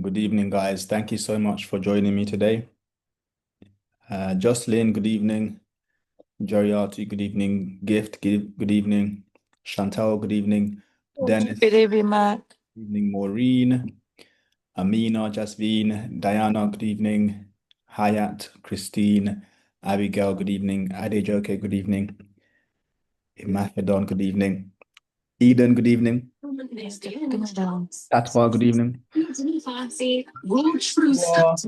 Good evening, guys. Thank you so much for joining me today. Jocelyn, good evening. Jariati, good evening. Gift, good evening. Chantal, good evening. Good Dennis, evening, Mark. good evening. Maureen, Amina, Jasveen, Diana, good evening. Hayat, Christine, Abigail, good evening. Adejoke, good evening. Imafedon, good evening. Eden, good evening. Tatwa, good evening. Tatwa, hold on a second.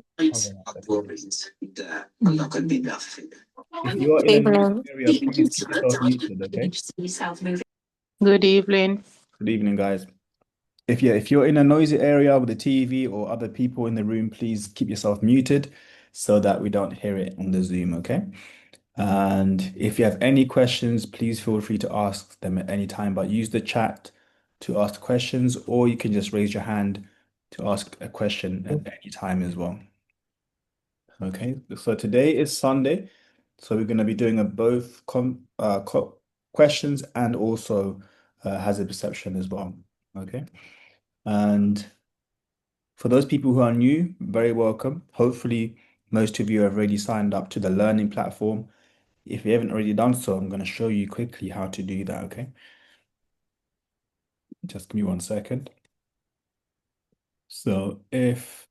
If you are in a noisy Evening. area, please keep yourself muted, okay? Good evening. Good evening, guys. If you're in a noisy area with the TV or other people in the room, please keep yourself muted so that we don't hear it on the Zoom, okay? And if you have any questions, please feel free to ask them at any time, but use the chat to ask questions, or you can just raise your hand to ask a question at any time as well. Okay, so today is Sunday, so we're going to be doing a both questions and also hazard perception as well. Okay, and for those people who are new, very welcome. Hopefully, most of you have already signed up to the learning platform. If you haven't already done so, I'm going to show you quickly how to do that. Okay, just give me 1 second. So if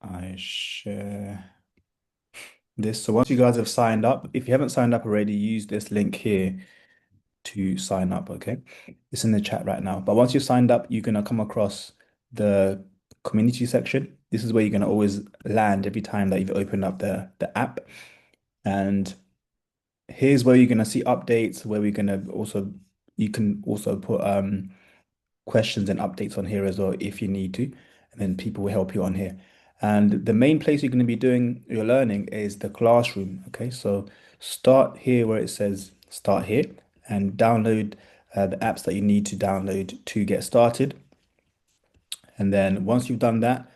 I share this, so once you guys have signed up, if you haven't signed up already, use this link here to sign up, okay? It's in the chat right now. But once you've signed up, you're gonna come across the community section. This is where you're gonna always land every time that you've opened up the app. And here's where you're gonna see updates, where we're gonna also you can also put questions and updates on here as well if you need to, and then people will help you on here. And the main place you're going to be doing your learning is the classroom. Okay, so start here where it says start here and download the apps that you need to download to get started. And then once you've done that,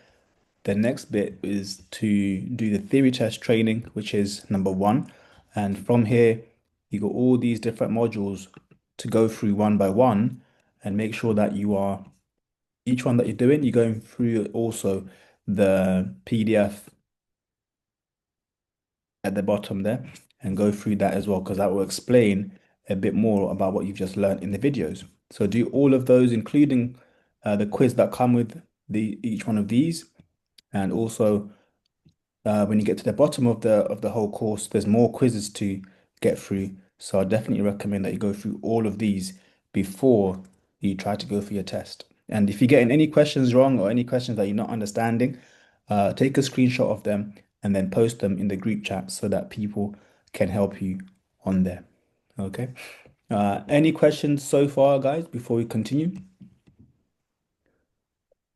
the next bit is to do the theory test training, which is number one. And from here, you got all these different modules to go through one by one and make sure that you are each one that you're doing, you're going through also the PDF at the bottom there and go through that as well, because that will explain a bit more about what you've just learned in the videos. So do all of those, including the quiz that come with each one of these, and also when you get to the bottom of the whole course, there's more quizzes to get through. So I definitely recommend that you go through all of these before you try to go for your test. And if you're getting any questions wrong or any questions that you're not understanding, take a screenshot of them and then post them in the group chat so that people can help you on there. Okay. Any questions so far, guys, before we continue?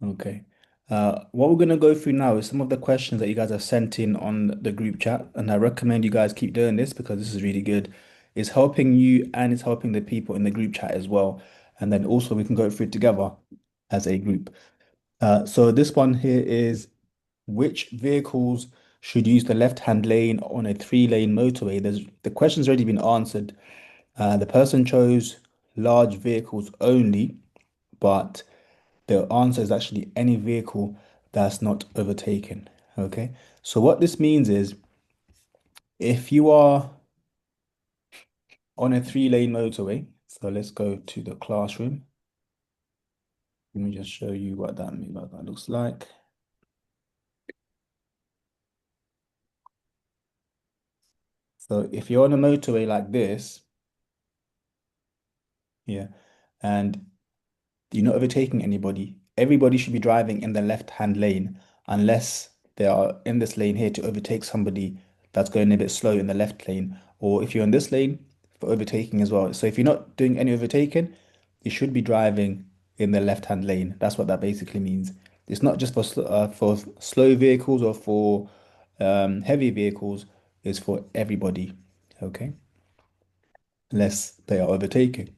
Okay. What we're going to go through now is some of the questions that you guys have sent in on the group chat, and I recommend you guys keep doing this because this is really good. It's helping you and it's helping the people in the group chat as well. And then also we can go through it together as a group. So this one here is which vehicles should use the left-hand lane on a three-lane motorway? The question's already been answered. The person chose large vehicles only, but the answer is actually any vehicle that's not overtaken. Okay. So what this means is if you are on a three-lane motorway, so let's go to the classroom. Let me just show you what that looks like. So if you're on a motorway like this, yeah, and you're not overtaking anybody, everybody should be driving in the left-hand lane unless they are in this lane here to overtake somebody that's going a bit slow in the left lane, or if you're in this lane for overtaking as well. So if you're not doing any overtaking, you should be driving in the left-hand lane. That's what that basically means. It's not just for slow vehicles or for heavy vehicles. It's for everybody. Okay, unless they are overtaking.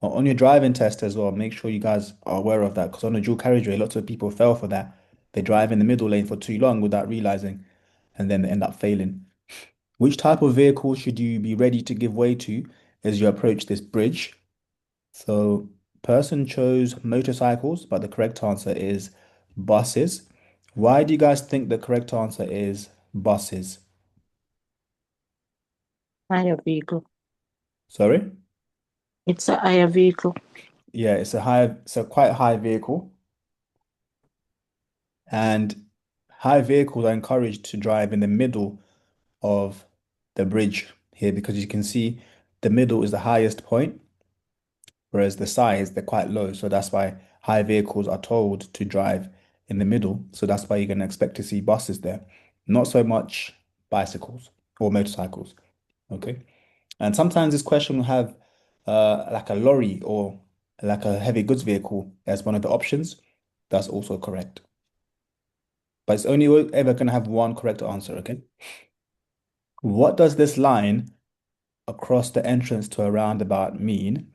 On your driving test as well, make sure you guys are aware of that because on the dual carriageway, lots of people fail for that. They drive in the middle lane for too long without realizing, and then they end up failing. Which type of vehicle should you be ready to give way to as you approach this bridge? So person chose motorcycles, but the correct answer is buses. Why do you guys think the correct answer is buses? Higher vehicle. Sorry? It's a higher vehicle. Yeah, it's a quite high vehicle, and high vehicles are encouraged to drive in the middle of the bridge here because you can see the middle is the highest point, whereas the sides they're quite low. So that's why high vehicles are told to drive in the middle. So that's why you're going to expect to see buses there, not so much bicycles or motorcycles. Okay. And sometimes this question will have like a lorry or like a heavy goods vehicle as one of the options. That's also correct. But it's only ever going to have one correct answer, okay? What does this line across the entrance to a roundabout mean?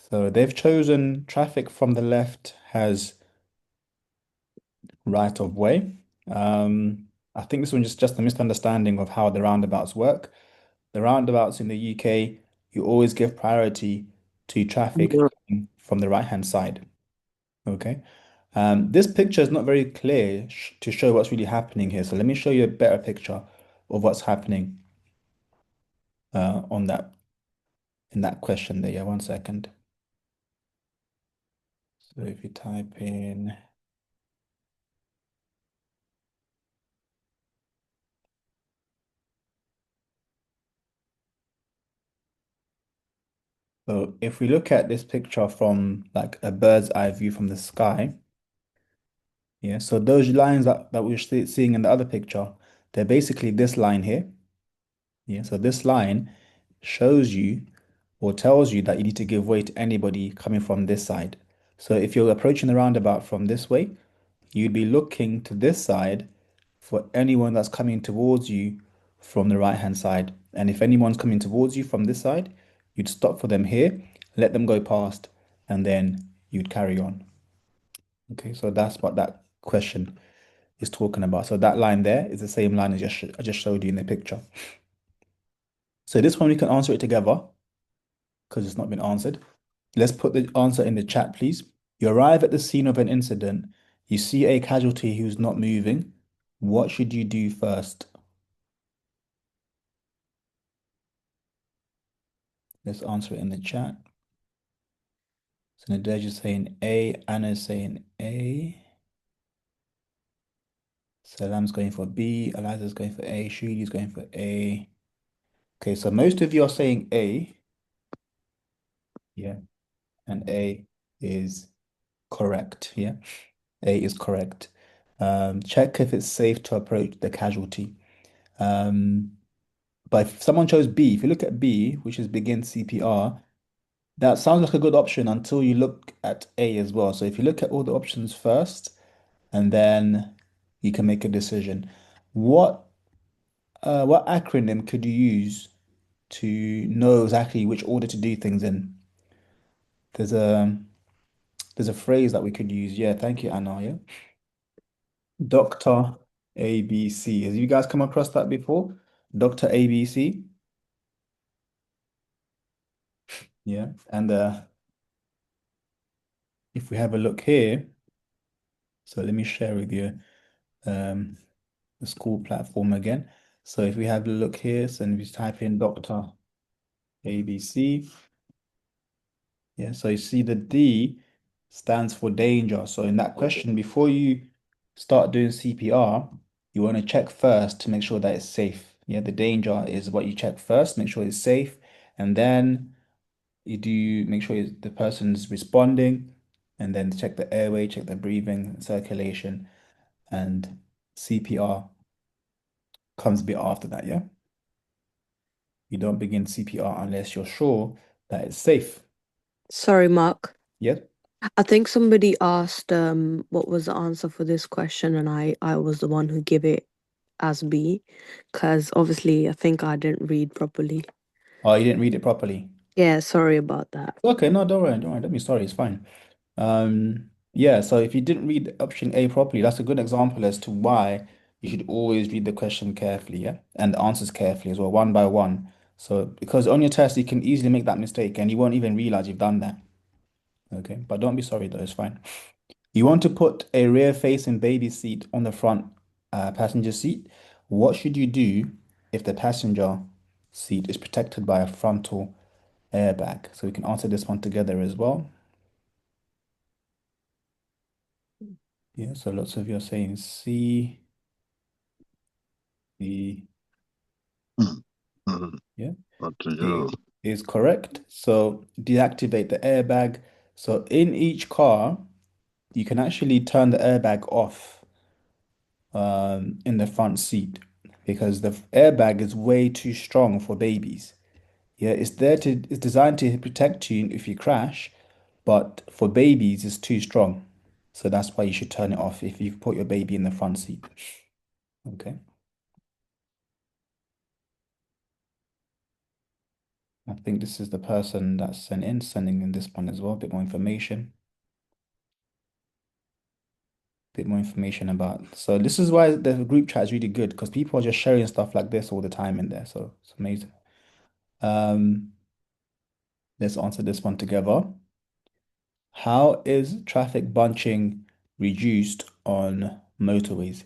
So they've chosen traffic from the left has right of way. I think this one is just a misunderstanding of how the roundabouts work. The roundabouts in the UK, you always give priority to traffic Yeah. coming from the right-hand side. Okay. This picture is not very clear sh to show what's really happening here. So let me show you a better picture of what's happening on that in that question there. Yeah, one second. So if you type in, so if we look at this picture from like a bird's eye view from the sky, yeah, so those lines that we're seeing in the other picture, they're basically this line here. Yeah, so this line shows you or tells you that you need to give way to anybody coming from this side. So if you're approaching the roundabout from this way, you'd be looking to this side for anyone that's coming towards you from the right-hand side. And if anyone's coming towards you from this side, you'd stop for them here, let them go past, and then you'd carry on. Okay, so that's what that question is talking about. So that line there is the same line I just showed you in the picture. So this one we can answer it together because it's not been answered. Let's put the answer in the chat, please. You arrive at the scene of an incident. You see a casualty who's not moving. What should you do first? Let's answer it in the chat. So Nadej is saying A, Anna's saying A. Salam's going for B, Eliza's going for A, Shuli's going for A. Okay, so most of you are saying A. Yeah, and A is correct. Yeah, A is correct. Check if it's safe to approach the casualty. But if someone chose B, if you look at B, which is begin CPR, that sounds like a good option until you look at A as well. So if you look at all the options first, and then you can make a decision. What what acronym could you use to know exactly which order to do things in? There's a there's a phrase that we could use. Yeah, thank you, Anna. Yeah. Dr. ABC. Have you guys come across that before? Dr. ABC. Yeah. And if we have a look here, so let me share with you um, the school platform again. So if we have a look here, so if you type in Dr. ABC, yeah, so you see the D stands for danger. So in that question, before you start doing CPR, you want to check first to make sure that it's safe. Yeah, the danger is what you check first, make sure it's safe, and then you do make sure the person's responding, and then check the airway, check the breathing, circulation, and CPR comes a bit after that, yeah? You don't begin CPR unless you're sure that it's safe. Sorry, Mark. Yeah? I think somebody asked what was the answer for this question, and I was the one who gave it as B, because obviously I think I didn't read properly. Oh, you didn't read it properly. Yeah, sorry about that. Okay, no, don't worry, don't be sorry, it's fine. Yeah, so if you didn't read option A properly, that's a good example as to why you should always read the question carefully, yeah? And the answers carefully as well, one by one. So because on your test you can easily make that mistake and you won't even realize you've done that. Okay, but don't be sorry though, it's fine. You want to put a rear-facing baby seat on the front passenger seat. What should you do if the passenger seat is protected by a frontal airbag? So we can answer this one together as well. Yeah, so lots of you are saying C, D. Yeah, What to C do? is correct. So deactivate the airbag. So in each car, you can actually turn the airbag off in the front seat because the airbag is way too strong for babies. Yeah, it's designed to protect you if you crash, but for babies it's too strong. So that's why you should turn it off if you put your baby in the front seat. Okay. I think this is the person that's sending in this one as well. A bit more information. Bit more information about. So this is why the group chat is really good because people are just sharing stuff like this all the time in there. So it's amazing. Let's answer this one together. How is traffic bunching reduced on motorways?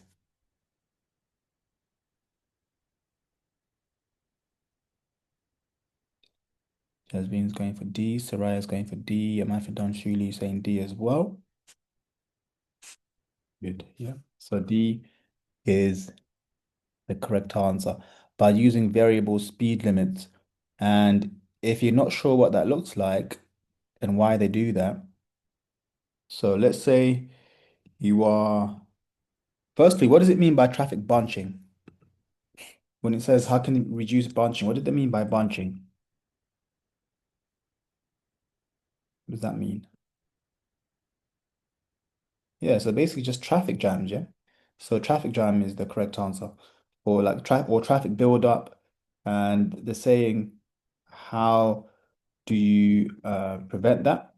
Jasmine's going for D. Soraya's going for D. Amathadan Shuli saying D as well. Good. Yeah. So D is the correct answer by using variable speed limits. And if you're not sure what that looks like and why they do that, so let's say you are, firstly, what does it mean by traffic bunching? When it says how can it reduce bunching, what did they mean by bunching? What does that mean? Yeah, so basically just traffic jams, yeah? So traffic jam is the correct answer. Or like traffic build up. And they're saying how do you prevent that?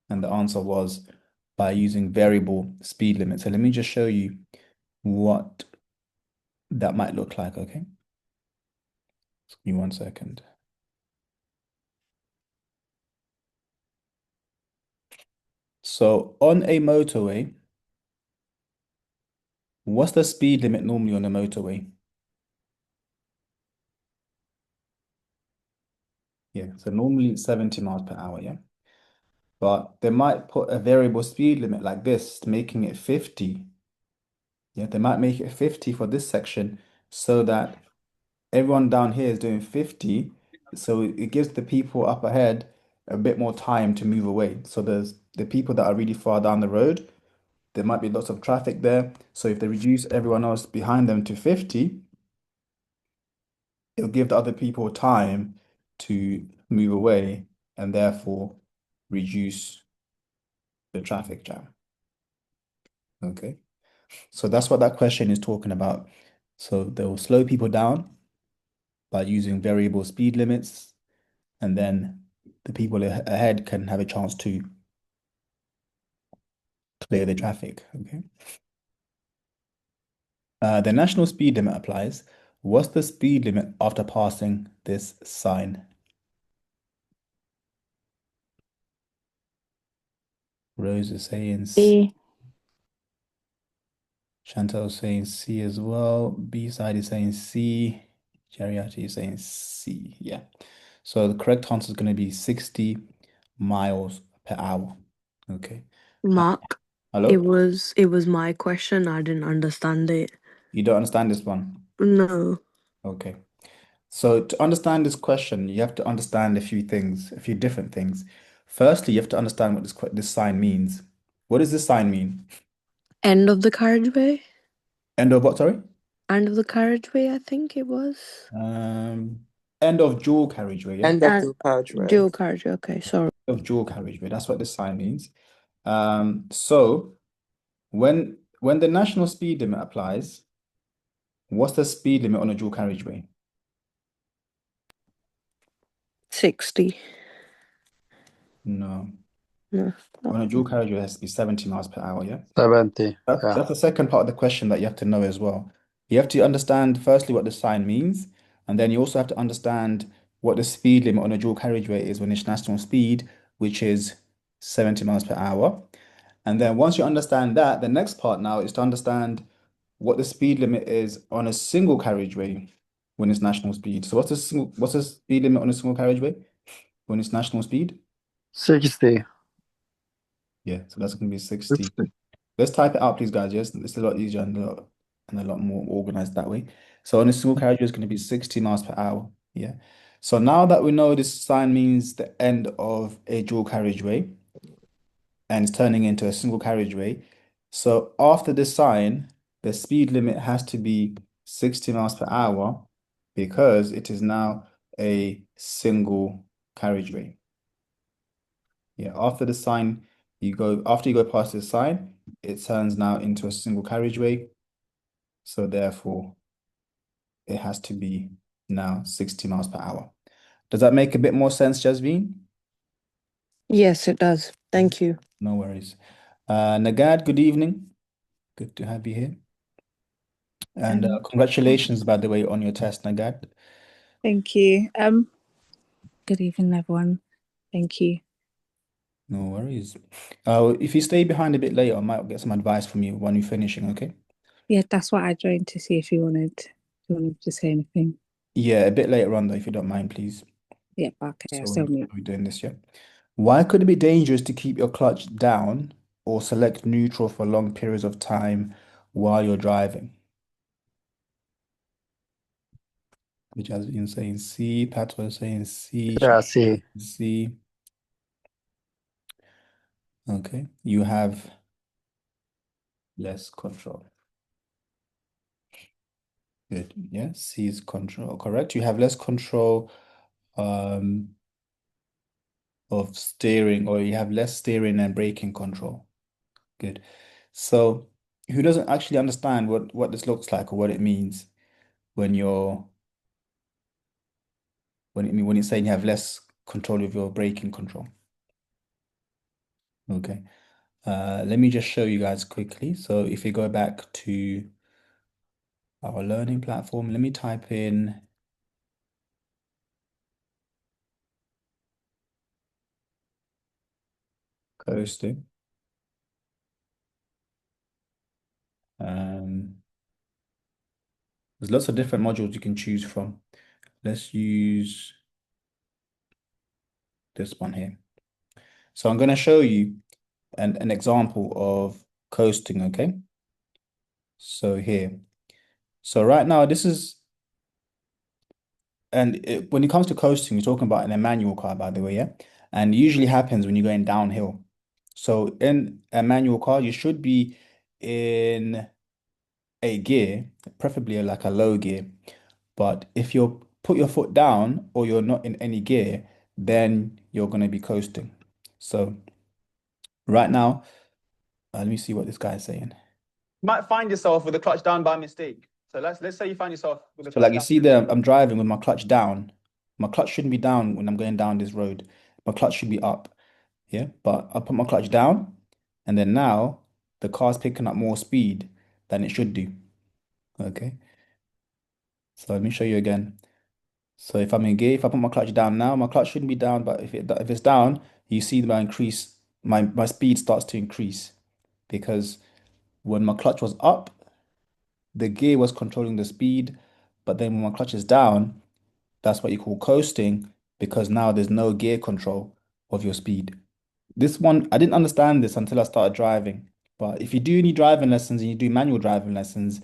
And the answer was by using variable speed limits. So let me just show you what that might look like, okay? Just give me 1 second. So on a motorway, what's the speed limit normally on a motorway? Yeah, so normally it's 70 miles per hour, yeah? But they might put a variable speed limit like this, making it 50. Yeah, they might make it 50 for this section so that everyone down here is doing 50. So it gives the people up ahead a bit more time to move away. So there's the people that are really far down the road, there might be lots of traffic there. So if they reduce everyone else behind them to 50, it'll give the other people time to move away and therefore reduce the traffic jam. Okay. So that's what that question is talking about. So they'll slow people down by using variable speed limits, and then the people ahead can have a chance to clear the traffic. Okay. The national speed limit applies. What's the speed limit after passing this sign? Rose is saying C. A. Chantal is saying C as well. B side is saying C. Jariati is saying C. Yeah. So the correct answer is going to be 60 miles per hour. Okay. Mark, Hello? it was my question. I didn't understand it. You don't understand this one? No. Okay. So to understand this question, you have to understand a few things, a few different things. Firstly, you have to understand what this sign means. What does this sign mean? End of the carriageway? End of what, sorry? End of the carriageway, I think it was. Um, End of dual carriageway, yeah? End of And the carriageway. dual carriageway, okay, sorry. Of dual carriageway. That's what this sign means. So when the national speed limit applies, what's the speed limit on a dual carriageway? 60. No. No. On a dual carriageway, it has to be 70 miles per hour, yeah? 70. Yeah. That's the second part of the question that you have to know as well. You have to understand firstly what the sign means, and then you also have to understand what the speed limit on a dual carriageway is when it's national speed, which is 70 miles per hour. And then once you understand that, the next part now is to understand what the speed limit is on a single carriageway when it's national speed. So what's the speed limit on a single carriageway when it's national speed? 60. Yeah, so that's going to be 60. Let's type it out, please, guys. Yes, it's a lot easier and a lot more organized that way. So on a single carriageway, it's going to be 60 miles per hour. Yeah. So now that we know this sign means the end of a dual carriageway and it's turning into a single carriageway. So after this sign, the speed limit has to be 60 miles per hour because it is now a single carriageway. Yeah, after the sign, after you go past the sign, it turns now into a single carriageway. So therefore, it has to be now 60 miles per hour. Does that make a bit more sense, Jasveen? Yes, it does. Thank you. No worries. Nagad, good evening. Good to have you here. And congratulations, by the way, on your test, Nagad. Thank you. Good evening, everyone. Thank you. No worries. If you stay behind a bit later, I might get some advice from you when you're finishing, okay? Yeah, that's why I joined to see if you wanted to say anything. Yeah, a bit later on though, if you don't mind, please. Yeah, okay, So I'll still mute. we're doing this, yeah. Why could it be dangerous to keep your clutch down or select neutral for long periods of time while you're driving? Which has been saying C, Pat was saying C, Yeah, C. C. Okay, you have less control. Good. Yeah, C is control. Correct. You have less control of steering, or you have less steering and braking control. Good. So who doesn't actually understand what this looks like or what it means when when it's saying you have less control of your braking control? Okay. Let me just show you guys quickly. So if you go back to our learning platform, let me type in coasting. There's lots of different modules you can choose from. Let's use this one here. So I'm going to show you an example of coasting, okay? So here. So right now, this is, when it comes to coasting, you're talking about in a manual car, by the way, yeah? And it usually happens when you're going downhill. So in a manual car, you should be in a gear, preferably like a low gear. But if you put your foot down or you're not in any gear, then you're going to be coasting. So right now, let me see what this guy is saying. You might find yourself with the clutch down by mistake. So let's say you find yourself with the clutch down. You see there, I'm driving with my clutch down. My clutch shouldn't be down when I'm going down this road. My clutch should be up. Yeah, but I put my clutch down, and then now the car's picking up more speed than it should do. Okay. So let me show you again. So if I'm in gear, if I put my clutch down now, my clutch shouldn't be down, but if it's down, you see my speed starts to increase because when my clutch was up, the gear was controlling the speed, but then when my clutch is down, that's what you call coasting because now there's no gear control of your speed. This one, I didn't understand this until I started driving. But if you do any driving lessons and you do manual driving lessons,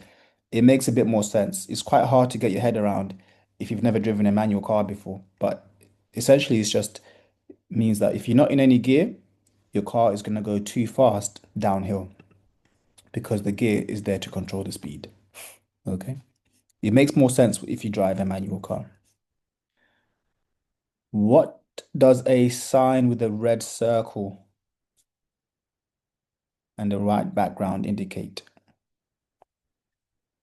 it makes a bit more sense. It's quite hard to get your head around if you've never driven a manual car before. But essentially, it's just means that if you're not in any gear, your car is going to go too fast downhill because the gear is there to control the speed. Okay. It makes more sense if you drive a manual car. What does a sign with a red circle and the right background indicate?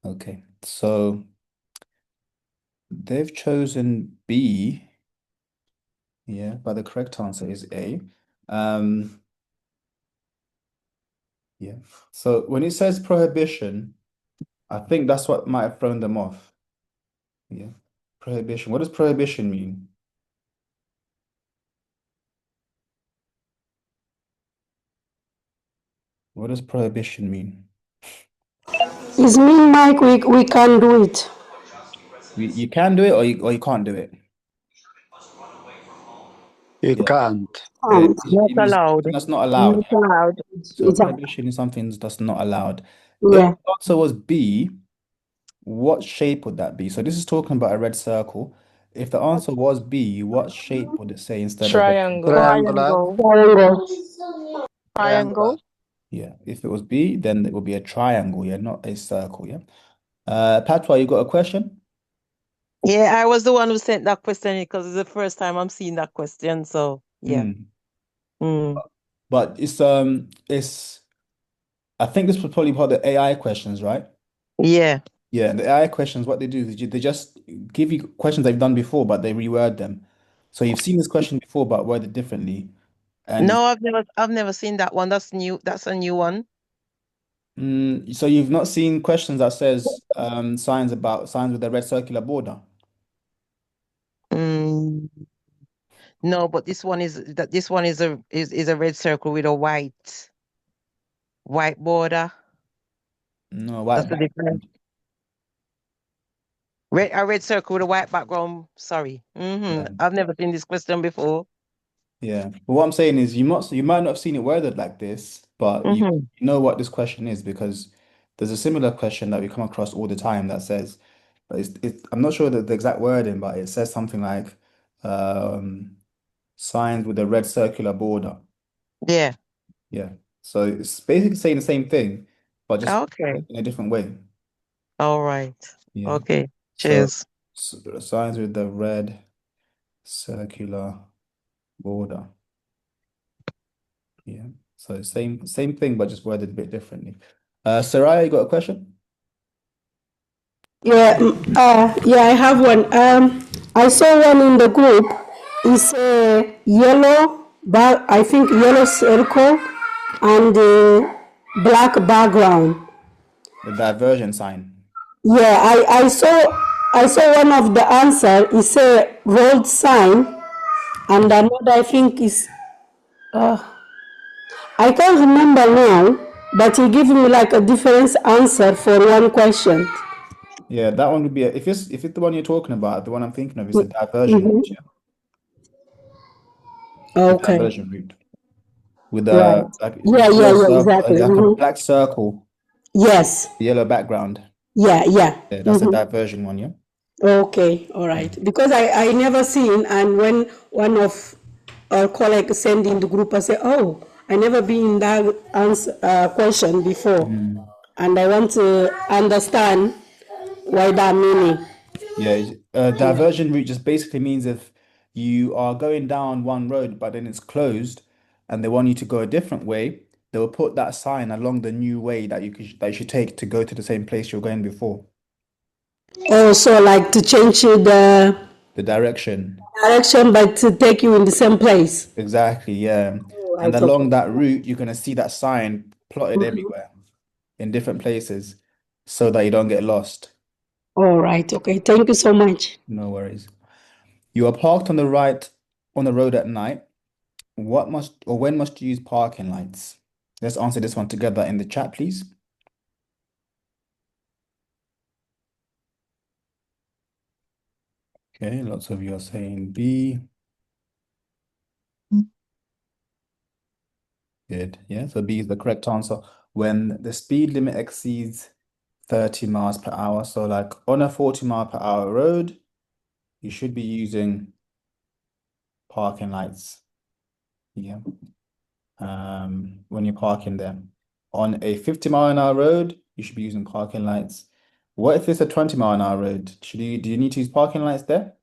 Okay, so they've chosen B. Yeah, but the correct answer is A. Yeah. So when it says prohibition, I think that's what might have thrown them off. Yeah. Prohibition. What does prohibition mean? What does prohibition mean? It's mean, Mike, we can't do it. You can do it or you can't do it. You Yeah. can't. Can't. Not It means allowed. that's not allowed. Not allowed. So It's a, prohibition is something that's not allowed. If yeah. the answer was B, what shape would that be? So this is talking about a red circle. If the answer was B, what shape would it say instead of a Triangle. Triangular. Triangle. Triangle. Yeah, if it was B, then it would be a triangle, yeah, not a circle, yeah. Patwa, you got a question? Yeah, I was the one who sent that question because it's the first time I'm seeing that question. So yeah. But it's I think this was probably part of the AI questions, right? Yeah. Yeah, the AI questions, what they do is they just give you questions they've done before, but they reword them. So you've seen this question before, but worded differently. And No, I've never seen that one. That's new. That's a new one. so you've not seen questions that says signs with a red circular border. No, but this one is a red circle with a white border. No, white That's the difference. A red circle with a white background. Sorry. Yeah. I've never seen this question before. Yeah. But what I'm saying is you might not have seen it worded like this, but you know what this question is because there's a similar question that we come across all the time that says, but I'm not sure the exact wording, but it says something like signs with a red circular border. Yeah. Yeah. So it's basically saying the same thing, but just Okay. in a different way. All right. Yeah. Okay. So, Cheers. signs with the red circular border. Yeah. So same thing, but just worded a bit differently. Saraya, you got a question? Yeah, yeah, I have one. I saw one in the group. It's a yellow I think yellow circle and a black background. The diversion sign. Yeah, I saw one of the answer. It's a road sign, and another I think is I can't remember now, but he gave me like a different answer for one question. Yeah, that one would be if it's the one you're talking about, the one I'm thinking of is a diversion route, yeah. A Okay. diversion route. With Right. like Yeah, exactly. like a black circle, Yes. yellow background. Yeah. Yeah, that's a diversion one, yeah. Okay, all right. Because I never seen, and when one of our colleagues send in the group, I say, oh, I never been in that question before, and I want to understand why that meaning. Yeah, diversion route just basically means if you are going down one road, but then it's closed, and they want you to go a different way, they will put that sign along the new way that you should take to go to the same place you're going before. Oh, so like to change the direction, but to take you in the same place. Exactly, yeah. And along that route, you're gonna see that sign plotted everywhere in different places so that you don't get lost. All right. Okay. Thank you so much. No worries. You are parked on the road at night. When must you use parking lights? Let's answer this one together in the chat, please. Okay, lots of you are saying B. Good. Yeah, so B is the correct answer. When the speed limit exceeds 30 miles per hour. So like on a 40 mile per hour road, you should be using parking lights. Yeah. When you're parking there. On a 50 mile an hour road, you should be using parking lights. What if it's a 20 mile an hour road? Do you need to use parking lights there?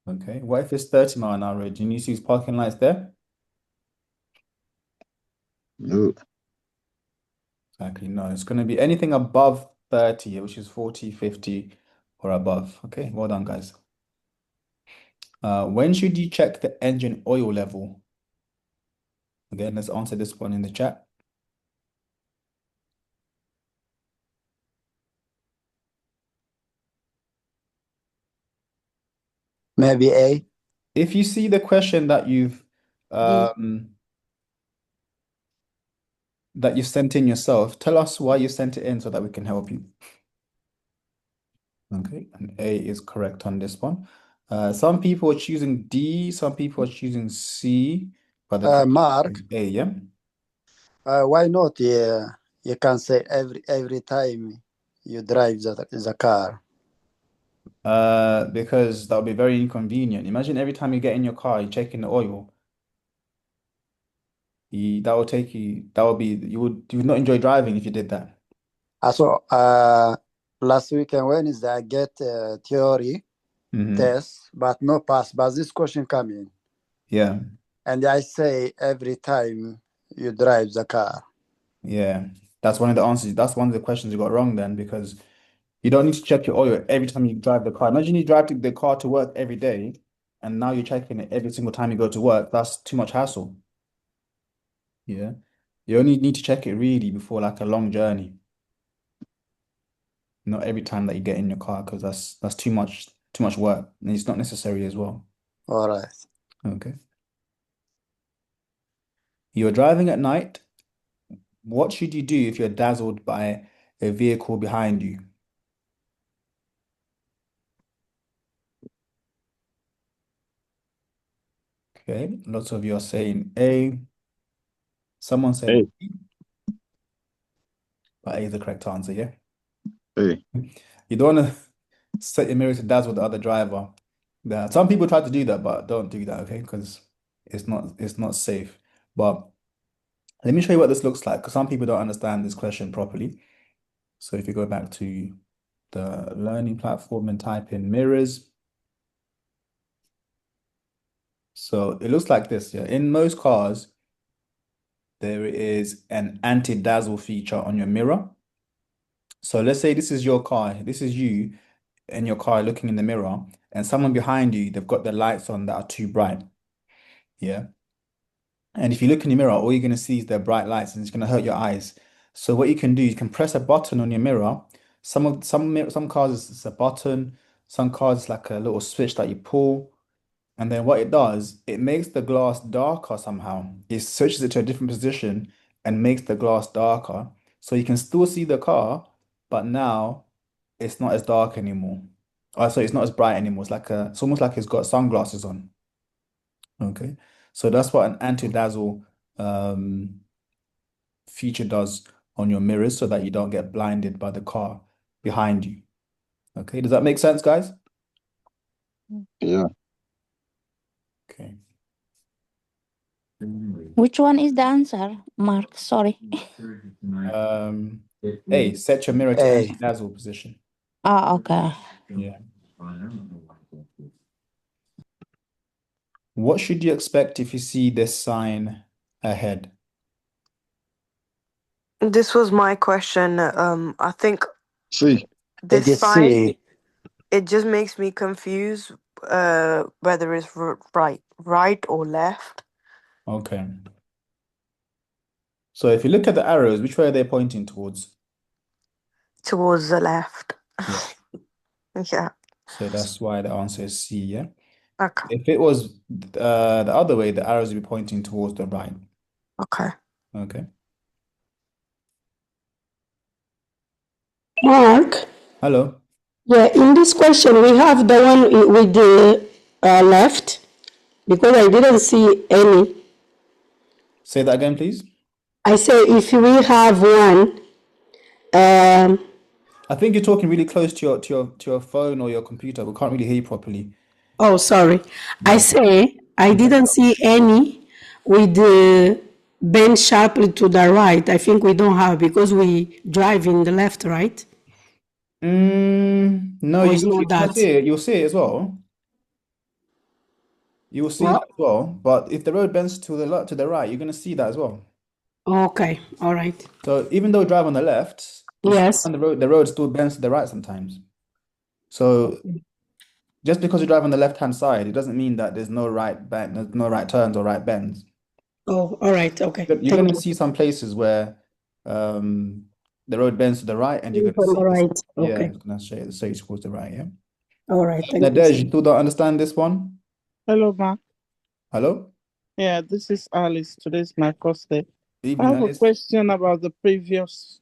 Okay. What if it's 30 mile an hour road? Do you need to use parking lights there? No. Exactly. No, it's going to be anything above 30, which is 40, 50 or above. Okay, well done, guys. When should you check the engine oil level? Again, let's answer this one in the chat. Maybe A. If you see the question that you've sent in yourself, tell us why you sent it in so that we can help you. Okay, and A is correct on this one. Some people are choosing D, some people are choosing C, but the correct Mark, is A, yeah? why not? You can say every time you drive the car. Because that would be very inconvenient. Imagine every time you get in your car, you're checking the oil. That would take you, that would be, you would not enjoy driving if you did that. So last weekend Wednesday I get theory test, but no pass. But this question coming, Yeah, and I say every time you drive the car. yeah. That's one of the answers. That's one of the questions you got wrong then, because you don't need to check your oil every time you drive the car. Imagine you drive the car to work every day, and now you're checking it every single time you go to work. That's too much hassle. Yeah. You only need to check it really before like a long journey. Not every time that you get in your car, because that's too much work, and it's not necessary as well. All right. Okay. You're driving at night. What should you do if you're dazzled by a vehicle behind you? Okay, lots of you are saying A. Someone said B, but A is the correct answer, yeah? A. You don't want to set your mirror to dazzle the other driver. Some people try to do that, but don't do that, okay? Because it's not safe. But let me show you what this looks like, because some people don't understand this question properly. So if you go back to the learning platform and type in mirrors. So it looks like this, yeah. In most cars, there is an anti-dazzle feature on your mirror. So let's say this is your car, this is you in your car looking in the mirror, and someone behind you, they've got the lights on that are too bright. Yeah. And if you look in the mirror, all you're going to see is their bright lights, and it's going to hurt your eyes. So what you can do, you can press a button on your mirror. Some cars it's a button, some cars it's like a little switch that you pull. And then what it does, it makes the glass darker somehow. It switches it to a different position and makes the glass darker. So you can still see the car, but now it's not as dark anymore. So it's not as bright anymore. It's almost like it's got sunglasses on. Okay. So that's what an anti-dazzle feature does on your mirrors so that you don't get blinded by the car behind you. Okay, does that make sense, guys? Yeah. Okay. Which one is the answer, Mark? Sorry. A, set your mirror to A. anti-dazzle position. Okay. Yeah. What should you expect if you see this sign ahead? This was my question. I think C. this It is sign, C. it just makes me confused whether it's right or left. Okay. So if you look at the arrows, which way are they pointing towards? Towards the left. Yeah. Yeah. So that's why the answer is C, yeah? Okay. If it was the other way, the arrows would be pointing towards the right. Okay. Okay. Mark, Hello. yeah, in this question, we have the one with the left, because I didn't see any. Say that again, please. I say if we have one, I think you're talking really close to your phone or your computer. We can't really hear you properly. oh, sorry. I Yeah. say I didn't see any with the bend sharply to the right. I think we don't have because we drive in the left, right? No, Or it's not that? you'll see it as well. You will see Well, that as well. But if the road bends to the left, to the right, you're gonna see that as well. okay, all right. So even though you drive on the left, Yes. on the road still bends to the right sometimes. So just because you drive on the left-hand side, it doesn't mean that there's no right turns or right bends. Oh, all right. Okay. You're Thank gonna you. see some places where the road bends to the right, and you're gonna On see the right. yeah, Okay. it's gonna say towards the right, yeah. All right. Thank you. Nadej, you still don't understand this one? Hello, Ma. Hello? Yeah, this is Alice. Today's my first day. I Evening, have a Alice. question about the previous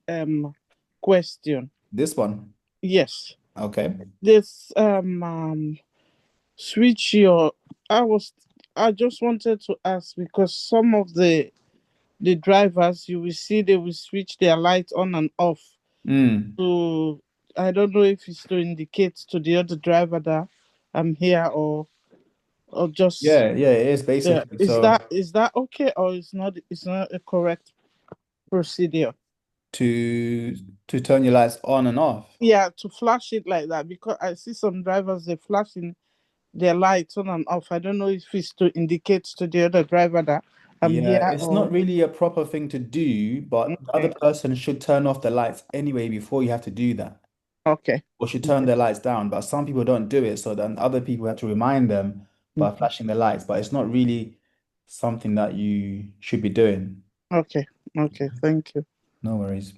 question. This one. Yes. Okay. This switch your I just wanted to ask because some of the drivers you will see they will switch their lights on and off. So I don't know if it's to indicate to the other driver that I'm here or just Yeah, it is yeah. basically. Is So that okay or it's not a correct procedure? to turn your lights on and off. Yeah, to flash it like that because I see some drivers they flashing their lights on and off. I don't know if it's to indicate to the other driver that I'm Yeah, here it's or not really a proper thing to do, but the other okay. person should turn off the lights anyway before you have to do that. Okay. Or should turn their lights down, but some people don't do it, so then other people have to remind them by flashing the lights, but it's not really something that you should be doing. Okay. Okay. Thank you. No worries.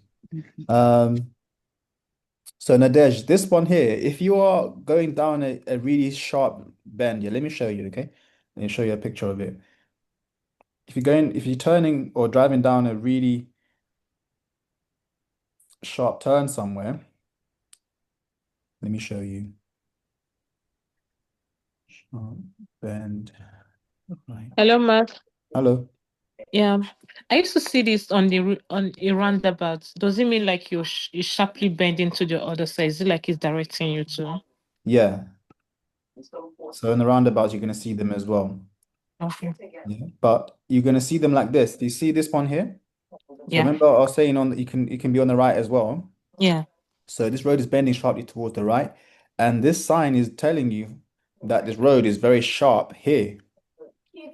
So Nadej, this one here, if you are going down a really sharp bend, yeah, let me show you, okay? Let me show you a picture of it. If you're turning or driving down a really sharp turn somewhere, let me show you. Sharp bend. Right. Hello, Mark. Hello. Yeah, I used to see this on on a roundabout. Does it mean like you sharply bending to the other side? Is it like it's directing you to? Yeah. So in the roundabouts, you're going to see them as well. Okay. Yeah. But you're going to see them like this. Do you see this one here? So Yeah. remember I was saying you can be on the right as well. Yeah. So this road is bending sharply towards the right, and this sign is telling you that this road is very sharp here. Yeah.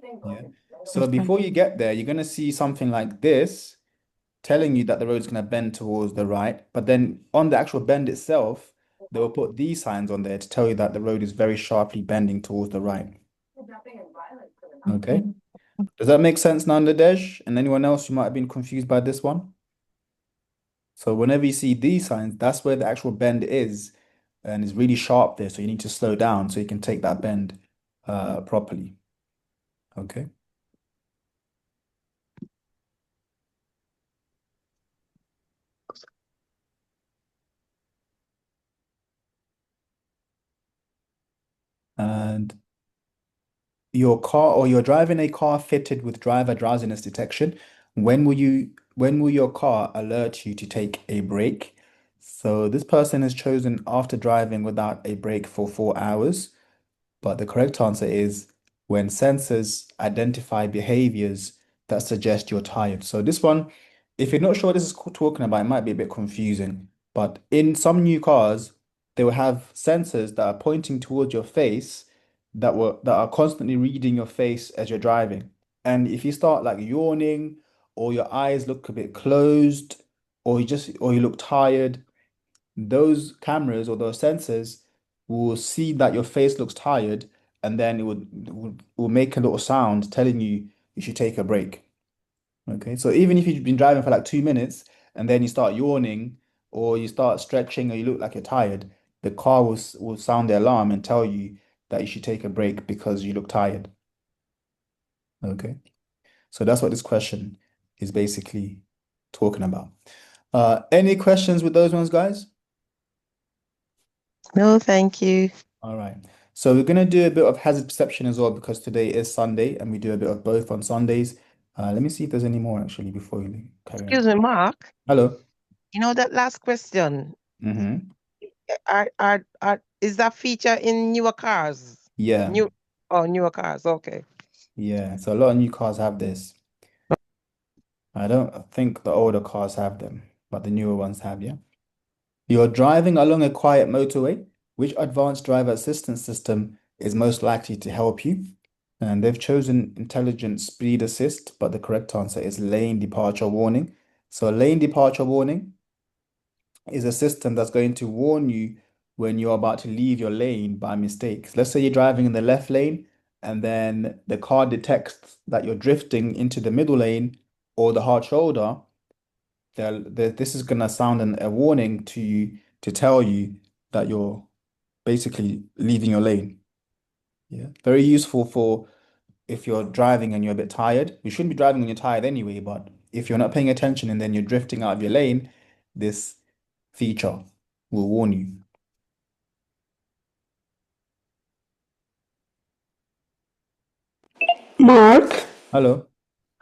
So Okay. before you get there, you're going to see something like this telling you that the road is going to bend towards the right. But then on the actual bend itself, they will put these signs on there to tell you that the road is very sharply bending towards the right. Okay. Does that make sense now, Nadesh? And anyone else who might have been confused by this one? So whenever you see these signs, that's where the actual bend is, and it's really sharp there. So you need to slow down so you can take that bend properly. Okay. And your car, or you're driving a car fitted with driver drowsiness detection, when will your car alert you to take a break? So this person has chosen after driving without a break for 4 hours. But the correct answer is when sensors identify behaviors that suggest you're tired. So this one, if you're not sure what this is talking about, it might be a bit confusing. But in some new cars, they will have sensors that are pointing towards your face that are constantly reading your face as you're driving. And if you start like yawning or your eyes look a bit closed or you look tired, those cameras or those sensors will see that your face looks tired, and then it will make a little sound telling you you should take a break. Okay, so even if you've been driving for like 2 minutes and then you start yawning or you start stretching or you look like you're tired, the car will sound the alarm and tell you that you should take a break because you look tired. Okay, so that's what this question is basically talking about. Any questions with those ones, guys? No, thank you. All right. So we're going to do a bit of hazard perception as well because today is Sunday and we do a bit of both on Sundays. Let me see if there's any more actually before we carry on. Excuse me, Mark. Hello. You know that last question? Mm-hmm. Is that feature in newer cars? Yeah. Newer cars. Okay. Yeah. So a lot of new cars have this. I don't think the older cars have them, but the newer ones have, yeah. You're driving along a quiet motorway. Which advanced driver assistance system is most likely to help you? And they've chosen intelligent speed assist, but the correct answer is lane departure warning. So lane departure warning is a system that's going to warn you when you're about to leave your lane by mistake. Let's say you're driving in the left lane and then the car detects that you're drifting into the middle lane or the hard shoulder. This is going to sound a warning to you to tell you that you're basically leaving your lane. Yeah, very useful for if you're driving and you're a bit tired. You shouldn't be driving when you're tired anyway, but if you're not paying attention and then you're drifting out of your lane, this feature will warn you. Mark, Hello.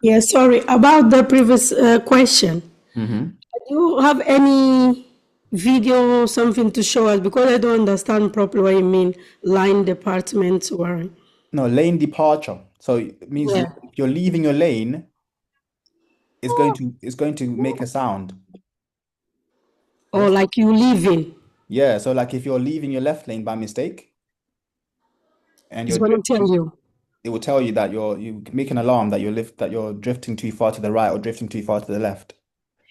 yeah, sorry, about the previous question. Mm-hmm. Do you have any video or something to show us? Because I don't understand properly what you mean, line department or... No, lane departure. So it means Yeah. if you're leaving your lane, it's going to make a sound. Or Yes. like you leaving. Yeah, so like if you're leaving your left lane by mistake and It's you're going to tell drifting, you. it will tell you that you make an alarm that you're drifting too far to the right or drifting too far to the left.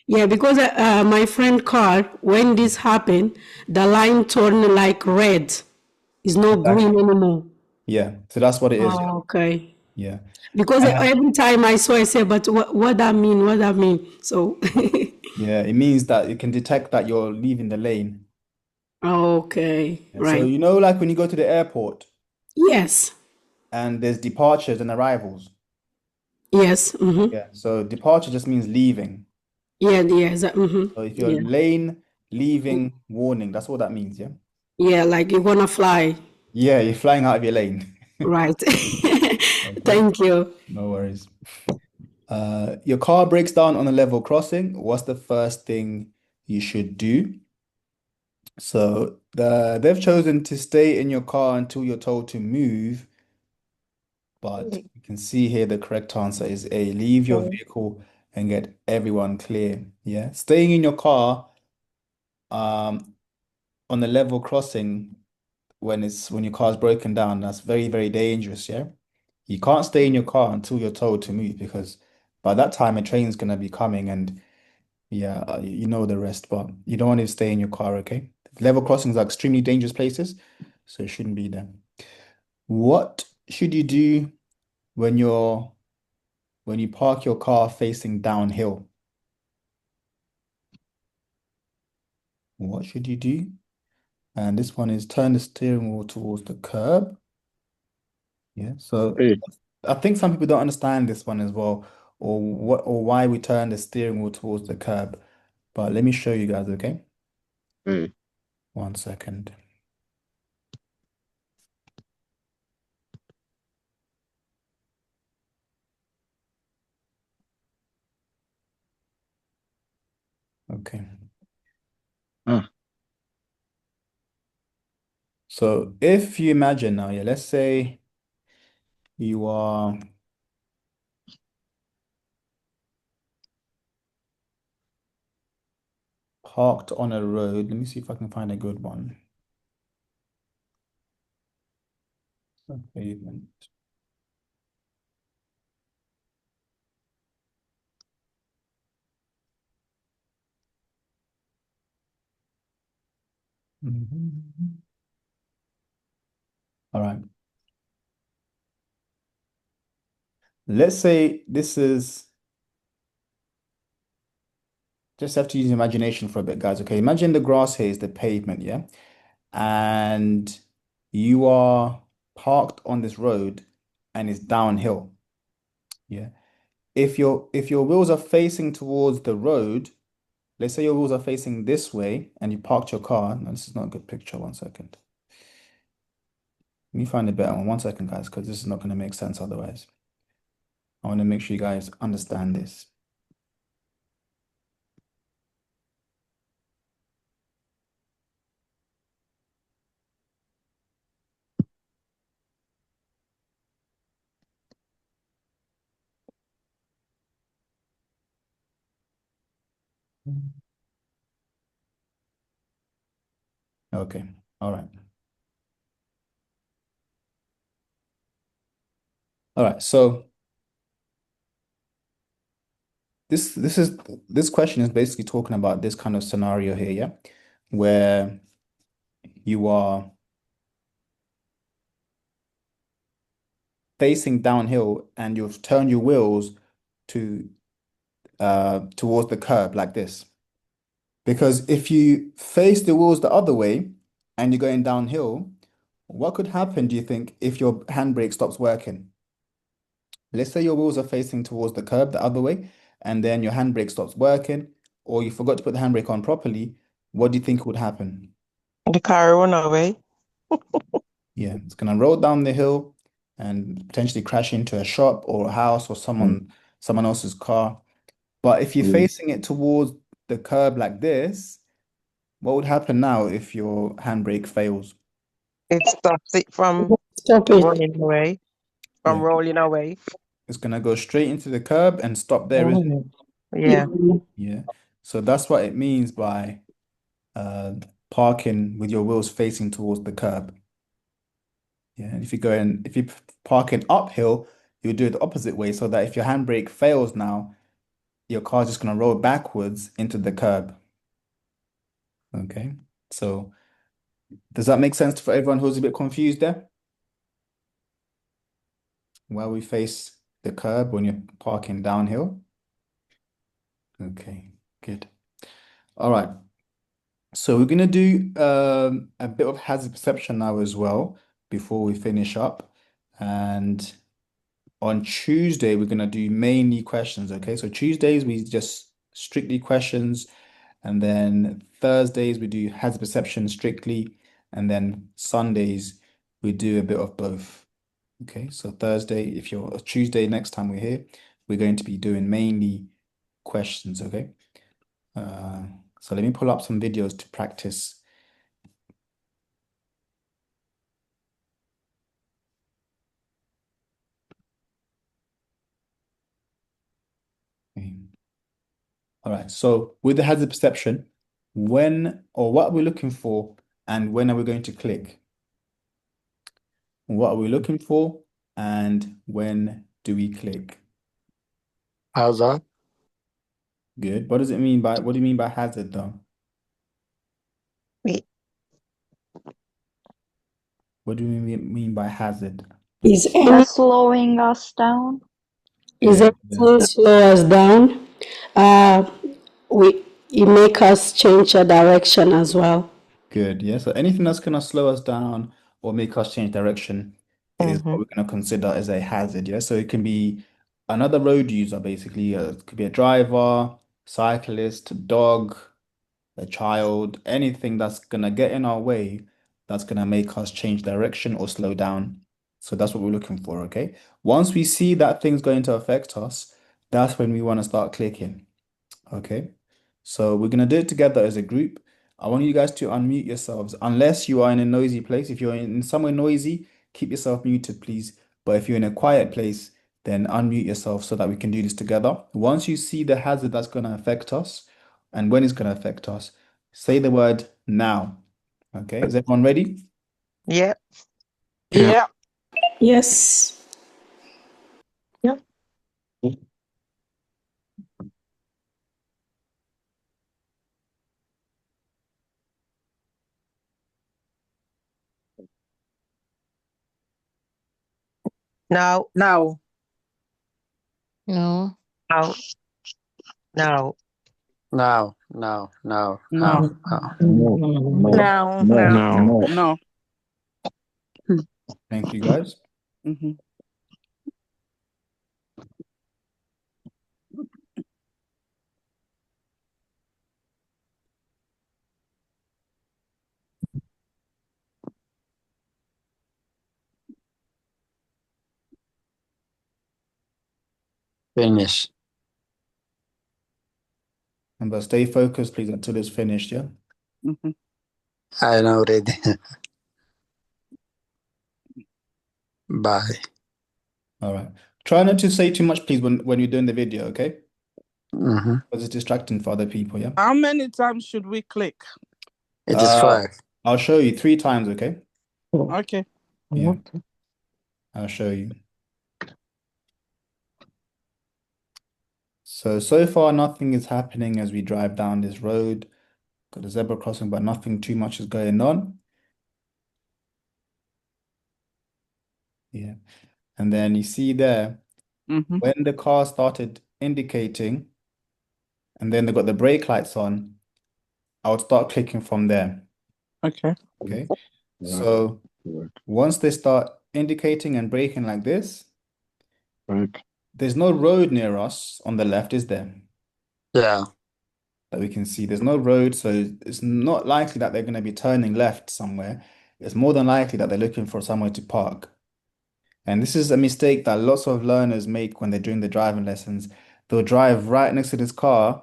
Yeah, because my friend car, when this happened, the line turned like red. It's not Exactly. green anymore. Yeah, so that's what it is. Oh, okay. Yeah. Because every time I saw, I said, but what that mean? What that mean? So, Yeah, it means that it can detect that you're leaving the lane. okay, Yeah, right. so you know, like when you go to the airport Yes, and there's departures and arrivals. yes. Yeah, so departure just means leaving. Yeah, yes. So if you're Yeah, lane, leaving, warning, that's what that means, yeah? yeah, like you're gonna fly. Yeah, you're flying out of your lane. Right. Okay, Thank you. no worries. Your car breaks down on a level crossing. What's the first thing you should do? So they've chosen to stay in your car until you're told to move, but you can see here the correct answer is A, leave your vehicle and get everyone clear. Yeah, staying in your car on the level crossing when your car's broken down, that's very, very dangerous, yeah? You can't stay in your car until you're told to move because by that time a train's gonna be coming and yeah, you know the rest, but you don't want to stay in your car, okay? Level crossings are extremely dangerous places, so it shouldn't be there. What should you do when you park your car facing downhill? What should you do? And this one is turn the steering wheel towards the curb. Yeah, so Hey, I think some people don't understand this one as well, or why we turn the steering wheel towards the curb. But let me show you guys, okay? hey. 1 second. Okay. Ah, So if you imagine now, yeah, let's say you are parked on a road. Let me see if I can find a good one. A pavement. All right. Let's say this is just have to use imagination for a bit, guys. Okay, imagine the grass here is the pavement, yeah? And you are parked on this road and it's downhill. Yeah. If your wheels are facing towards the road, let's say your wheels are facing this way and you parked your car. No, this is not a good picture. 1 second. Let me find a better one. 1 second, guys, because this is not going to make sense otherwise. I want to make sure you guys understand this. Okay. All right. All right. So this question is basically talking about this kind of scenario here, yeah, where you are facing downhill and you've turned your wheels to towards the curb like this. Because if you face the wheels the other way and you're going downhill, what could happen, do you think, if your handbrake stops working? Let's say your wheels are facing towards the curb the other way, and then your handbrake stops working, or you forgot to put the handbrake on properly. What do you think would happen? The car run away. Yeah, it's gonna roll down the hill and potentially crash into a shop or a house or someone else's car. But if you're facing it towards the curb like this, what would happen now if your handbrake fails? It stops it from Stop it. running away, from Yeah. rolling away. It's gonna go straight into the curb and stop there, isn't it? Yeah. Yeah. So that's what it means by parking with your wheels facing towards the curb. Yeah. And if you're parking uphill, you do it the opposite way so that if your handbrake fails now, your car's just gonna roll backwards into the curb. Okay. So does that make sense for everyone who's a bit confused there? While we face the curb when you're parking downhill? Okay, good. All right. So we're gonna do a bit of hazard perception now as well before we finish up. And on Tuesday, we're gonna do mainly questions, okay? So Tuesdays we just strictly questions, and then Thursdays we do hazard perception strictly, and then Sundays we do a bit of both. Okay, so Tuesday next time we're here, we're going to be doing mainly questions, okay? So let me pull up some videos to practice. Okay. All right, so with the hazard perception, when or what are we looking for and when are we going to click? What are we looking for and when do we click? How's that? Good. What do you mean by hazard though? Wait. What do you mean by hazard? Is any Slowing us down. is Good, anything slow us down? It make us change a direction as well. Good. Yeah. So anything that's gonna slow us down or make us change direction is what we're gonna consider as a hazard. Yeah. So it can be another road user, basically. It could be a driver, cyclist, dog, a child, anything that's gonna get in our way, that's gonna make us change direction or slow down. So that's what we're looking for, okay? Once we see that thing's going to affect us, that's when we want to start clicking. Okay? So we're gonna do it together as a group. I want you guys to unmute yourselves, unless you are in a noisy place. If you're in somewhere noisy, keep yourself muted, please. But if you're in a quiet place, then unmute yourself so that we can do this together. Once you see the hazard that's going to affect us and when it's going to affect us, say the word now. Okay, is everyone ready? Yeah. Yeah. Yes. Yep. Now. Now. No. Now. Now. Now, now, now, No. now, now. No. No. Thank you, guys. Mm-hmm. Finish. Remember, stay focused, please, until it's finished, yeah? Mm-hmm. I know already. Bye. All right. Try not to say too much, please, when you're doing the video, okay? Mm-hmm. Because it's distracting for other people, yeah? How many times should we click? It is 5. I'll show you 3 times, okay? Okay. Yeah. I'll show you. So far, nothing is happening as we drive down this road. Got a zebra crossing, but nothing too much is going on. Yeah. And then you see there, Mm-hmm. when the car started indicating, and then they got the brake lights on, I would start clicking from there. Okay. Okay. So Correct. Once they start indicating and braking like this, Correct. there's no road near us on the left, is there? Yeah. That we can see. There's no road, so it's not likely that they're going to be turning left somewhere. It's more than likely that they're looking for somewhere to park. And this is a mistake that lots of learners make when they're doing the driving lessons. They'll drive right next to this car,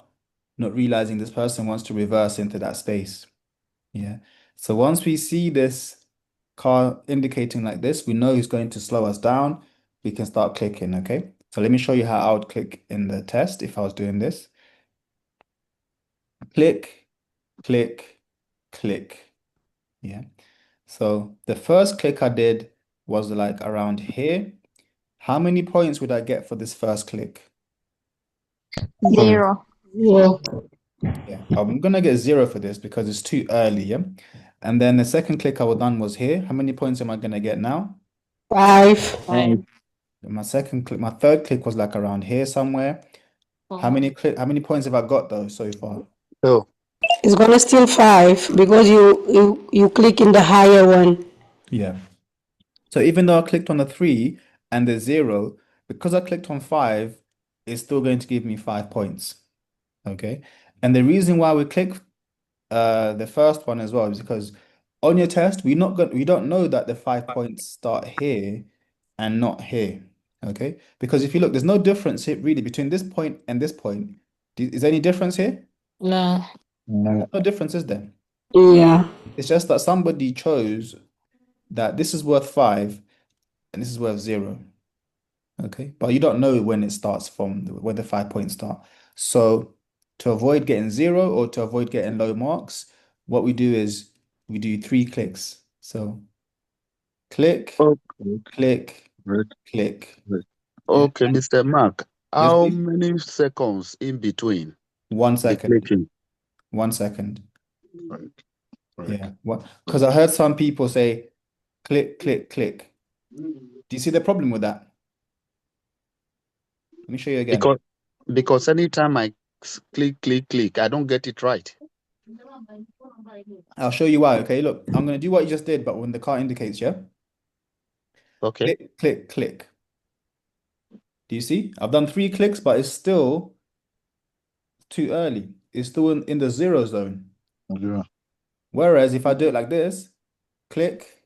not realizing this person wants to reverse into that space. Yeah. So once we see this car indicating like this, we know he's going to slow us down. We can start clicking, okay? So let me show you how I would click in the test if I was doing this. Click, click, click. Yeah. So the first click I did was like around here. How many points would I get for this first click? 0. Yeah. Yeah, I'm gonna get 0 for this because it's too early, yeah? And then the second click I done was here. How many points am I gonna get now? 5. And My third click was like around here somewhere. How many points have I got though so far? Oh. It's gonna still 5 because you click in the higher one. Yeah. So even though I clicked on the 3 and the 0, because I clicked on 5, it's still going to give me 5 points. Okay. And the reason why we click the first one as well is because on your test, we don't know that the 5 points start here and not here. Okay. Because if you look, there's no difference here really between this point and this point. Is there any difference here? No. No difference, is there? Yeah. It's just that somebody chose that this is worth 5 and this is worth 0. Okay, but you don't know when it starts from where the 5 points start. So to avoid getting 0 or to avoid getting low marks, what we do is we do 3 clicks. So click, okay. click, Right. click. Right. Yeah. Okay, And Mr. Mark, yes, how please. many seconds in between 1 the second. clicking? 1 second. Right. Right. Yeah. What? Because I heard some people say click, click, click. Do you see the problem with that? Let me show you again. Because anytime I click, click, click, I don't get it right. I'll show you why. Okay, look, I'm going to do what you just did, but when the car indicates, yeah? Okay. Click, click, click. Do you see? I've done 3 clicks, but it's still too early. It's still in the 0 zone. Yeah. Whereas if I do it like this, click,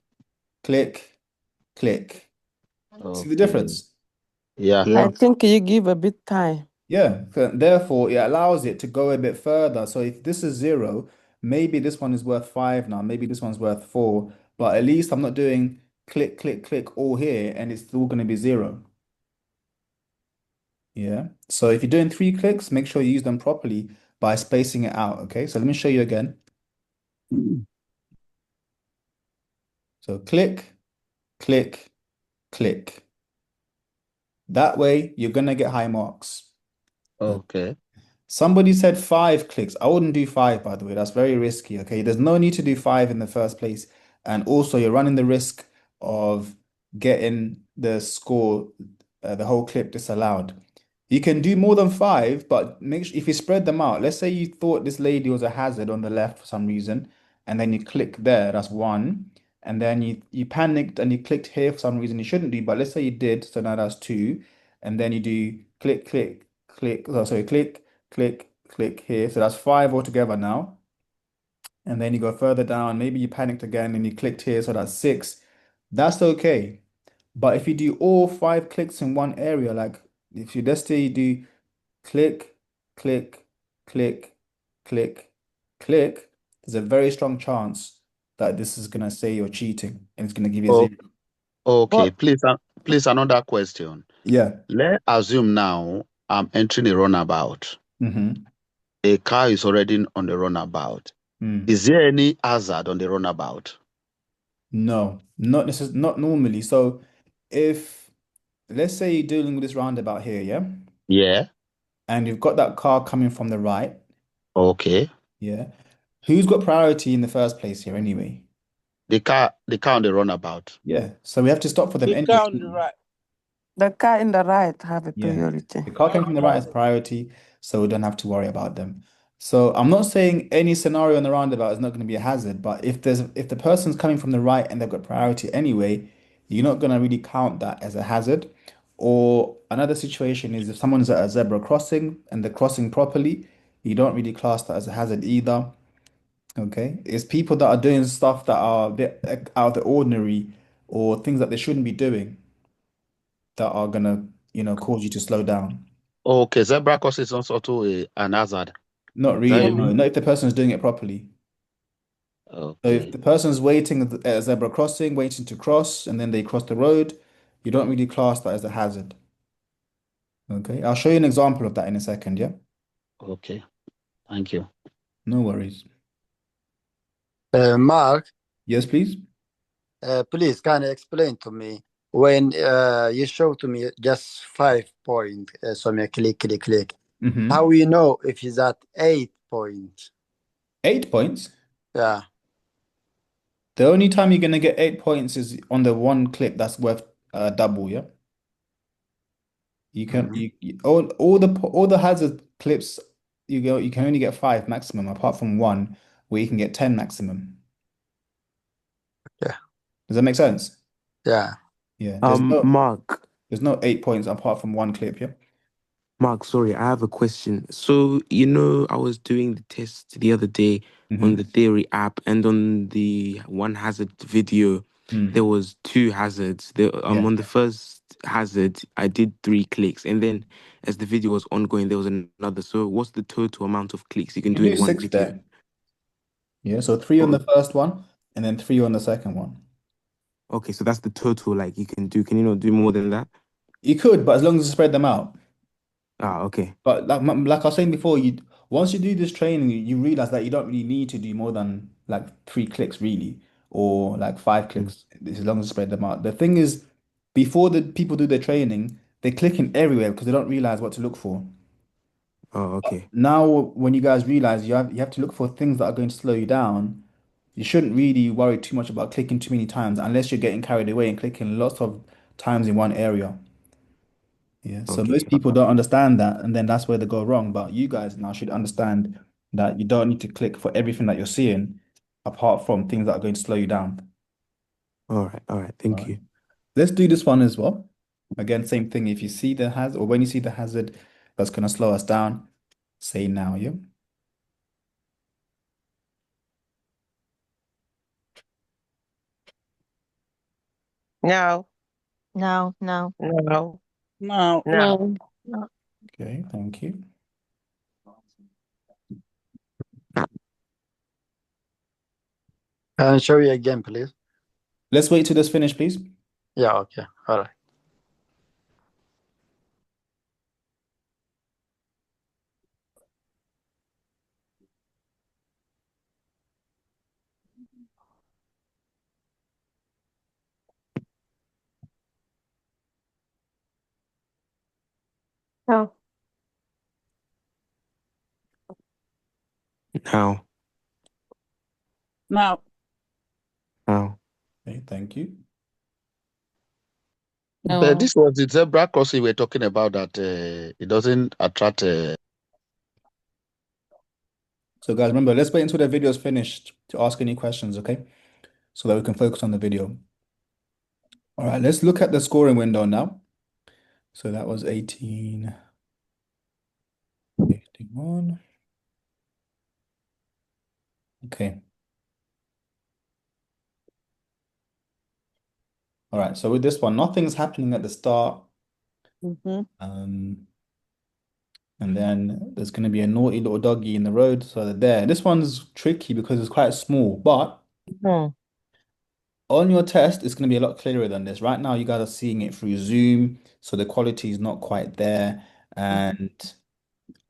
click, click. See the difference? Yeah. I think you give a bit time. Yeah. Therefore, it allows it to go a bit further. So if this is 0, maybe this one is worth 5 now. Maybe this one's worth 4. But at least I'm not doing click, click, click all here, and it's still going to be 0. Yeah. So if you're doing 3 clicks, make sure you use them properly by spacing it out. Okay. So let me show you again. So click, click, click. That way you're gonna get high marks. Okay. Somebody said 5 clicks. I wouldn't do 5, by the way. That's very risky. Okay. There's no need to do 5 in the first place. And also you're running the risk of getting the score, the whole clip disallowed. You can do more than 5, but make sure if you spread them out. Let's say you thought this lady was a hazard on the left for some reason, and then you click there, that's 1. And then you panicked and you clicked here for some reason you shouldn't do, but let's say you did, so now that's 2. And then you do click, click, click. Oh, sorry, click, click, click here. So that's 5 altogether now. And then you go further down. Maybe you panicked again and you clicked here, so that's 6. That's okay. But if you do all 5 clicks in one area, like if you let's say you do click, click, click, click, click, there's a very strong chance that this is gonna say you're cheating and it's gonna give you a 0. Okay, But please another question. yeah. Let's assume now I'm entering a runabout. Mm-hmm. A car is already on the runabout. Is there any hazard on the runabout? No, not normally. So if let's say you're dealing with this roundabout here, yeah? Yeah. And you've got that car coming from the right, Okay. yeah. Who's got priority in the first place here anyway? The car on the runabout. Yeah. So we have to stop for them The anyway. car on the right. The car in the right have a Yeah. priority. The car coming from the right is priority, so we don't have to worry about them. So I'm not saying any scenario in the roundabout is not going to be a hazard, but if the person's coming from the right and they've got priority anyway, you're not going to really count that as a hazard. Or another situation is if someone's at a zebra crossing and they're crossing properly, you don't really class that as a hazard either. Okay, it's people that are doing stuff that are a bit out of the ordinary or things that they shouldn't be doing that are gonna, cause you to slow down. Okay, zebra crossing is also an hazard. Not Is that really, you no, mean? not if the person's doing it properly. So if Okay. the person's waiting at a zebra crossing, waiting to cross, and then they cross the road, you don't really class that as a hazard. Okay, I'll show you an example of that in a second, yeah? Okay. Thank you. No worries. Mark, Yes, please. please can you explain to me when you show to me just 5 point, so me click. Mm-hmm. How we know if it's at 8 point? 8 points. Yeah. The only time you're gonna get 8 points is on the one clip that's worth double, yeah? You can all the hazard clips you can only get 5 maximum apart from one where you can get 10 maximum. Yeah. Does that make sense? Yeah. Yeah. Mark, There's no 8 points apart from one clip, yeah? Mark, sorry, I have a question. So, I was doing the test the other day on the Theory app, and on the one hazard video, there was 2 hazards. Yeah. On the first hazard, I did 3 clicks, and then as the video was ongoing, there was another. So, what's the total amount of clicks you can You do in do one 6 video? there. Yeah, so 3 on Oh, the first one and then 3 on the second one. okay, so that's the total like you can do. Can you not do more than that? You could, but as long as you spread them out. Okay. But like I was saying before, once you do this training, you realize that you don't really need to do more than like 3 clicks really, or like 5 Mm. clicks, as long as you spread them out. The thing is, before the people do their training, they're clicking everywhere because they don't realize what to look for. Oh, okay. Now, when you guys realize you have to look for things that are going to slow you down, you shouldn't really worry too much about clicking too many times unless you're getting carried away and clicking lots of times in one area. Yeah, so most Okay. people don't understand that, and then that's where they go wrong. But you guys now should understand that you don't need to click for everything that you're seeing, apart from things that are going to slow you down. All right. All Thank right. you. Let's do this one as well. Again, same thing. If you see the hazard, or when you see the hazard that's going to slow us down, say now, yeah? No, No. no, No. no. No. Okay, thank you. Can I show you again, please? Let's wait till this finish, please. Yeah, okay. All right. No. Now. Now. Okay, thank you. But No. this was the zebra crossing we're talking about that it doesn't attract. So guys, remember, let's wait until the video is finished to ask any questions, okay? So that we can focus on the video. All right, let's look at the scoring window now. So that was 18, 81. Okay. All right, so with this one, nothing's happening at the start. And then there's going to be a naughty little doggy in the road. So they're there. This one's tricky because it's quite small, but on your test, it's going to be a lot clearer than this. Right now, you guys are seeing it through Zoom, so the quality is not quite there. And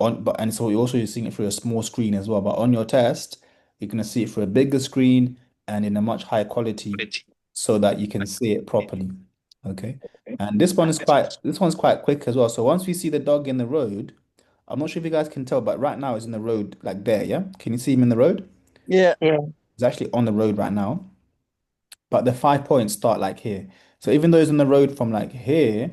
so you're seeing it through a small screen as well. But on your test, you're going to see it through a bigger screen and in a much higher quality so that you can see it properly. Okay. And this one's quite quick as well. So once we see the dog in the road, I'm not sure if you guys can tell, but right now it's in the road like there, yeah? Can you see him in the road? Yeah. Yeah. He's actually on the road right now. But the 5 points start like here. So even though he's on the road from like here,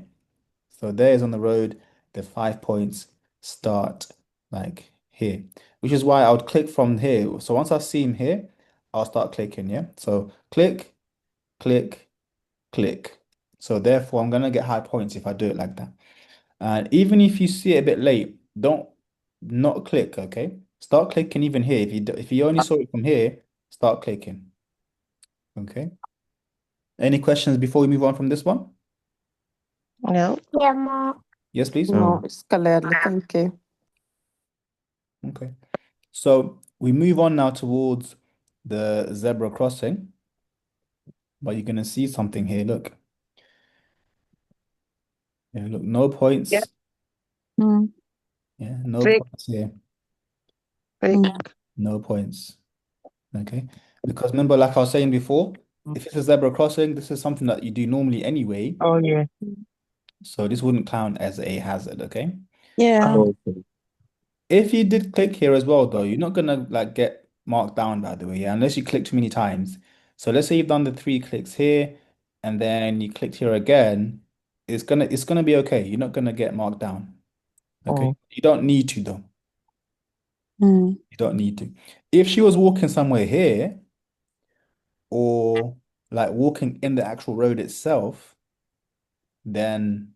so there's on the road, the 5 points start like here. which is why I would click from here. So once I see him here, I'll start clicking, yeah? So click, click, click. So therefore, I'm going to get high points if I do it like that. And even if you see it a bit late, don't not click, okay? Start clicking even here. If you only saw it from here, start clicking. Okay. Any questions before we move on from this one? No. Yeah, Mark. Yes, please. No, it's clearly. Thank you. Okay. So we move on now towards the zebra crossing. But you're gonna see something here. Look. Yeah, look, no points. Yeah. Yeah, no Click. points here. Click. No points. Okay. Because remember, like I was saying before, if it's a zebra crossing, this is something that you do normally anyway. Oh yeah. So this wouldn't count as a hazard, okay? Yeah. Okay. If you did click here as well, though, you're not gonna like get marked down, by the way, yeah, unless you click too many times. So let's say you've done the 3 clicks here, and then you clicked here again, it's gonna be okay. You're not gonna get marked down. Okay. Oh. You don't need to though. Mm. You don't need to. If she was walking somewhere here, or like walking in the actual road itself, then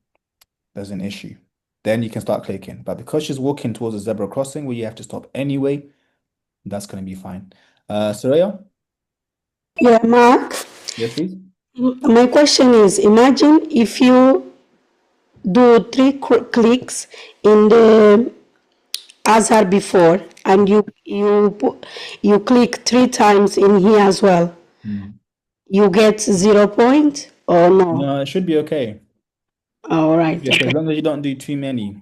there's an issue. Then you can start clicking. But because she's walking towards a zebra crossing where you have to stop anyway, that's going to be fine. Soraya? Yeah, Mark. Yes, please. My question is, imagine if you do 3 clicks in the Azhar before, and you click 3 times in here as well. You get 0 point or no? No, it should be okay. All right. Yeah, Okay. as long as you don't do too many.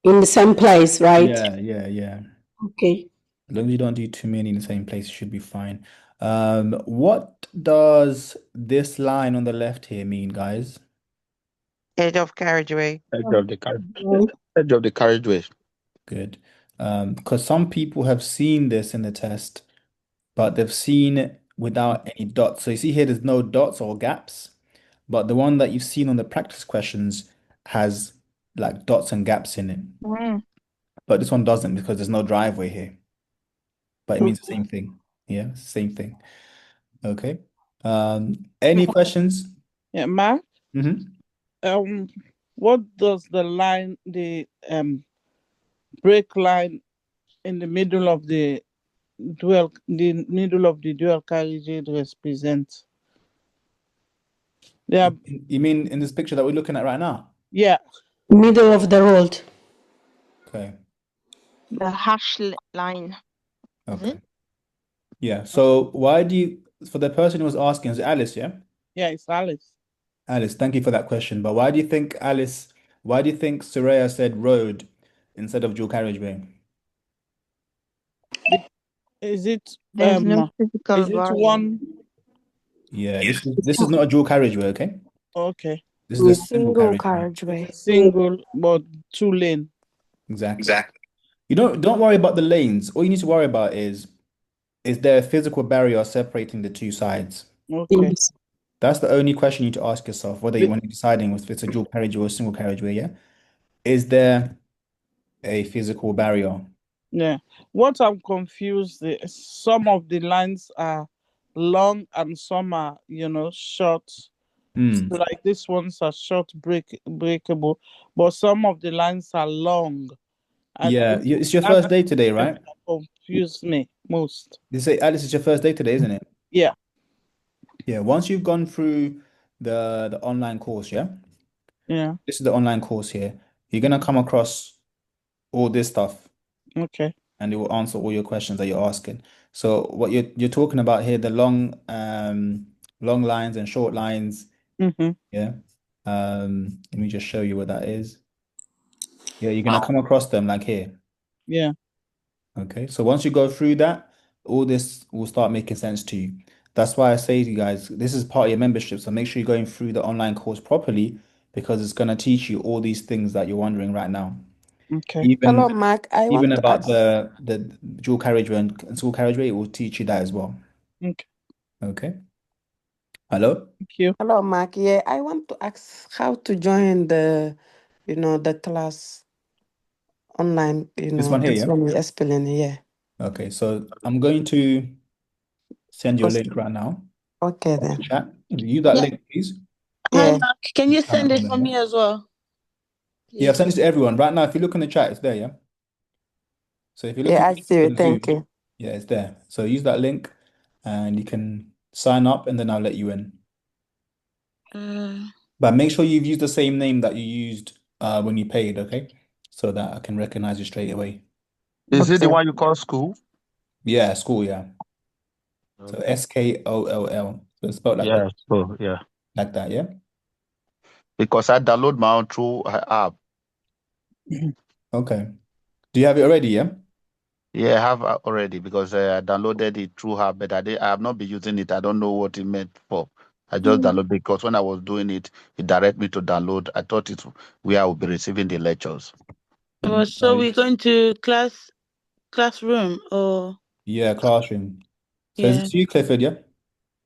In the same place, right? Yeah. Okay. As long as you don't do too many in the same place, it should be fine. What does this line on the left here mean, guys? Edge of carriageway. Edge of the carriageway. Edge of the carriageway. Good. Because some people have seen this in the test, but they've seen it without any dots. So you see here, there's no dots or gaps, but the one that you've seen on the practice questions has like dots and gaps in it. But this one doesn't because there's no driveway here. But it means the same thing. Yeah, same thing. Okay. Any questions? Yeah, Mark. Mm-hmm. What does the line, the break line in the middle of the dual carriageway represent? Yeah. You mean in this picture that we're looking at right now? Yeah. Middle of the road. Okay. The hash line. Okay. Yeah. So for the person who was asking, is it Alice, yeah? Yeah, it's Alice. Alice, thank you for that question. But why do you think Soraya said road instead of dual carriageway? Is it There's no physical is it barrier. one? Yeah, this is not a dual carriageway, okay? Okay. This is a single carriageway. Single but 2 lane. Exactly. You don't worry about the lanes. All you need to worry about is there a physical barrier separating the 2 sides? Okay. That's the only question you need to ask yourself, when you're deciding if it's a dual carriageway or a single carriageway, yeah? Is there a physical barrier? Yeah. What I'm confused is some of the lines are long and some are, short. So like these ones are short breakable, but some of the lines are long. And Yeah, it's your first day today, right? Confused me most. You say, Alice, it's your first day today, isn't it? Yeah. Yeah, once you've gone through the online course, yeah? Yeah. This is the online course here. You're gonna come across all this stuff. Okay. And it will answer all your questions that you're asking. So what you're talking about here, the long lines and short lines. Yeah. Let me just show you what that is. Yeah, you're gonna come across them like here. Yeah. Okay. So once you go through that, all this will start making sense to you. That's why I say to you guys, this is part of your membership. So make sure you're going through the online course properly, because it's gonna teach you all these things that you're wondering right now. Okay. Hello, Mark. I want Even to about ask. the dual carriageway and single carriageway, it will teach you that as well. Okay. Okay. Hello? Thank you. Hello, Mark. Yeah, I want to ask how to join the class online. This one here, this yeah? one with Espelin. Yeah. Okay, so I'm going to send you a link right now. Okay On the then. chat. Use that Yeah. link, please. Hi, Yeah. Mark. Can you Sign send up it on for there, me as well? yeah, I've sent it to everyone. Right now, if you look in the chat, it's there, yeah? So if you're Yeah, looking I see it. on Thank Zoom, you. yeah, it's there. So use that link and you can sign up and then I'll let you in. But make sure you've used the same name that you used when you paid, okay? So that I can recognize you straight away. Is it the Okay. one you call school? Yeah, school, yeah. So Okay. SKOLL. So it's spelled like Yeah, that. school, yeah. Like that, yeah? Because I download my own through app. Okay. Do you have it already, yeah? Yeah, I have already because I downloaded it through her, but I have not been using it. I don't know what it meant for. I just downloaded because when I was doing it, it directed me to download. I thought it's where I would be receiving the lectures. Oh, so we're going to classroom or Yeah, classroom. So is yeah. this you, Clifford, yeah?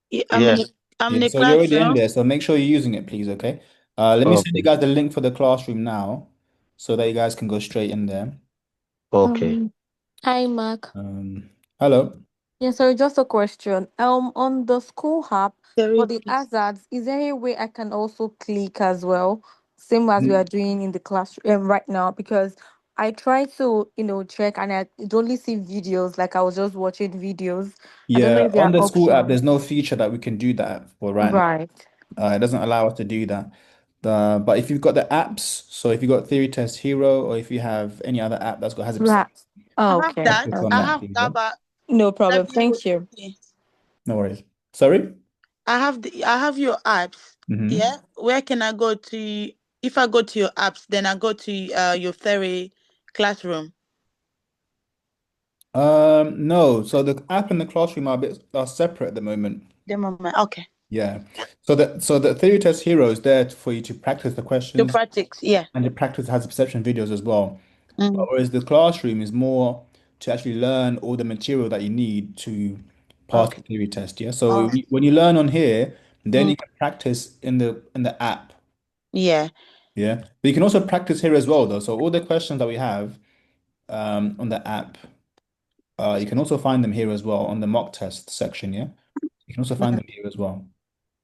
Yeah, Yeah. I'm Yeah, in the so you're already in classroom. there, so make sure you're using it, please, okay? Let me send you Okay. guys the link for the classroom now so that you guys can go straight in there. Okay. Hi, Mark. Hello. Yeah, sorry, just a question. On the school app for the Please. hazards, is there a way I can also click as well, same as we are doing in the classroom right now? Because I try to, check and I only see videos, like I was just watching videos. I don't know Yeah, if there on are the school app, options. there's no feature that we can do that for right now. Right. It doesn't allow us to do that. But if you've got the apps, so if you've got Theory Test Hero or if you have any other app that's got has a Right. I Oh, have okay. that. click on I that, have please, yeah? that, but No problem. let me Thank you. okay. No worries. Sorry? I have your apps. Mm-hmm. Yeah. Where can I go to? If I go to your apps, then I go to your Theory classroom. No. So the app and the classroom are separate at the moment. The moment. Okay. Yeah. So the Theory Test Hero is there for you to practice the To questions practice, yeah. and the practice has perception videos as well. Mm. Whereas the classroom is more to actually learn all the material that you need to pass the theory test. Yeah. So when you learn on here, then you can practice in the app. Yeah. Yeah. But you can also practice here as well, though. So all the questions that we have on the app, you can also find them here as well on the mock test section. Yeah. You can also find them here as well.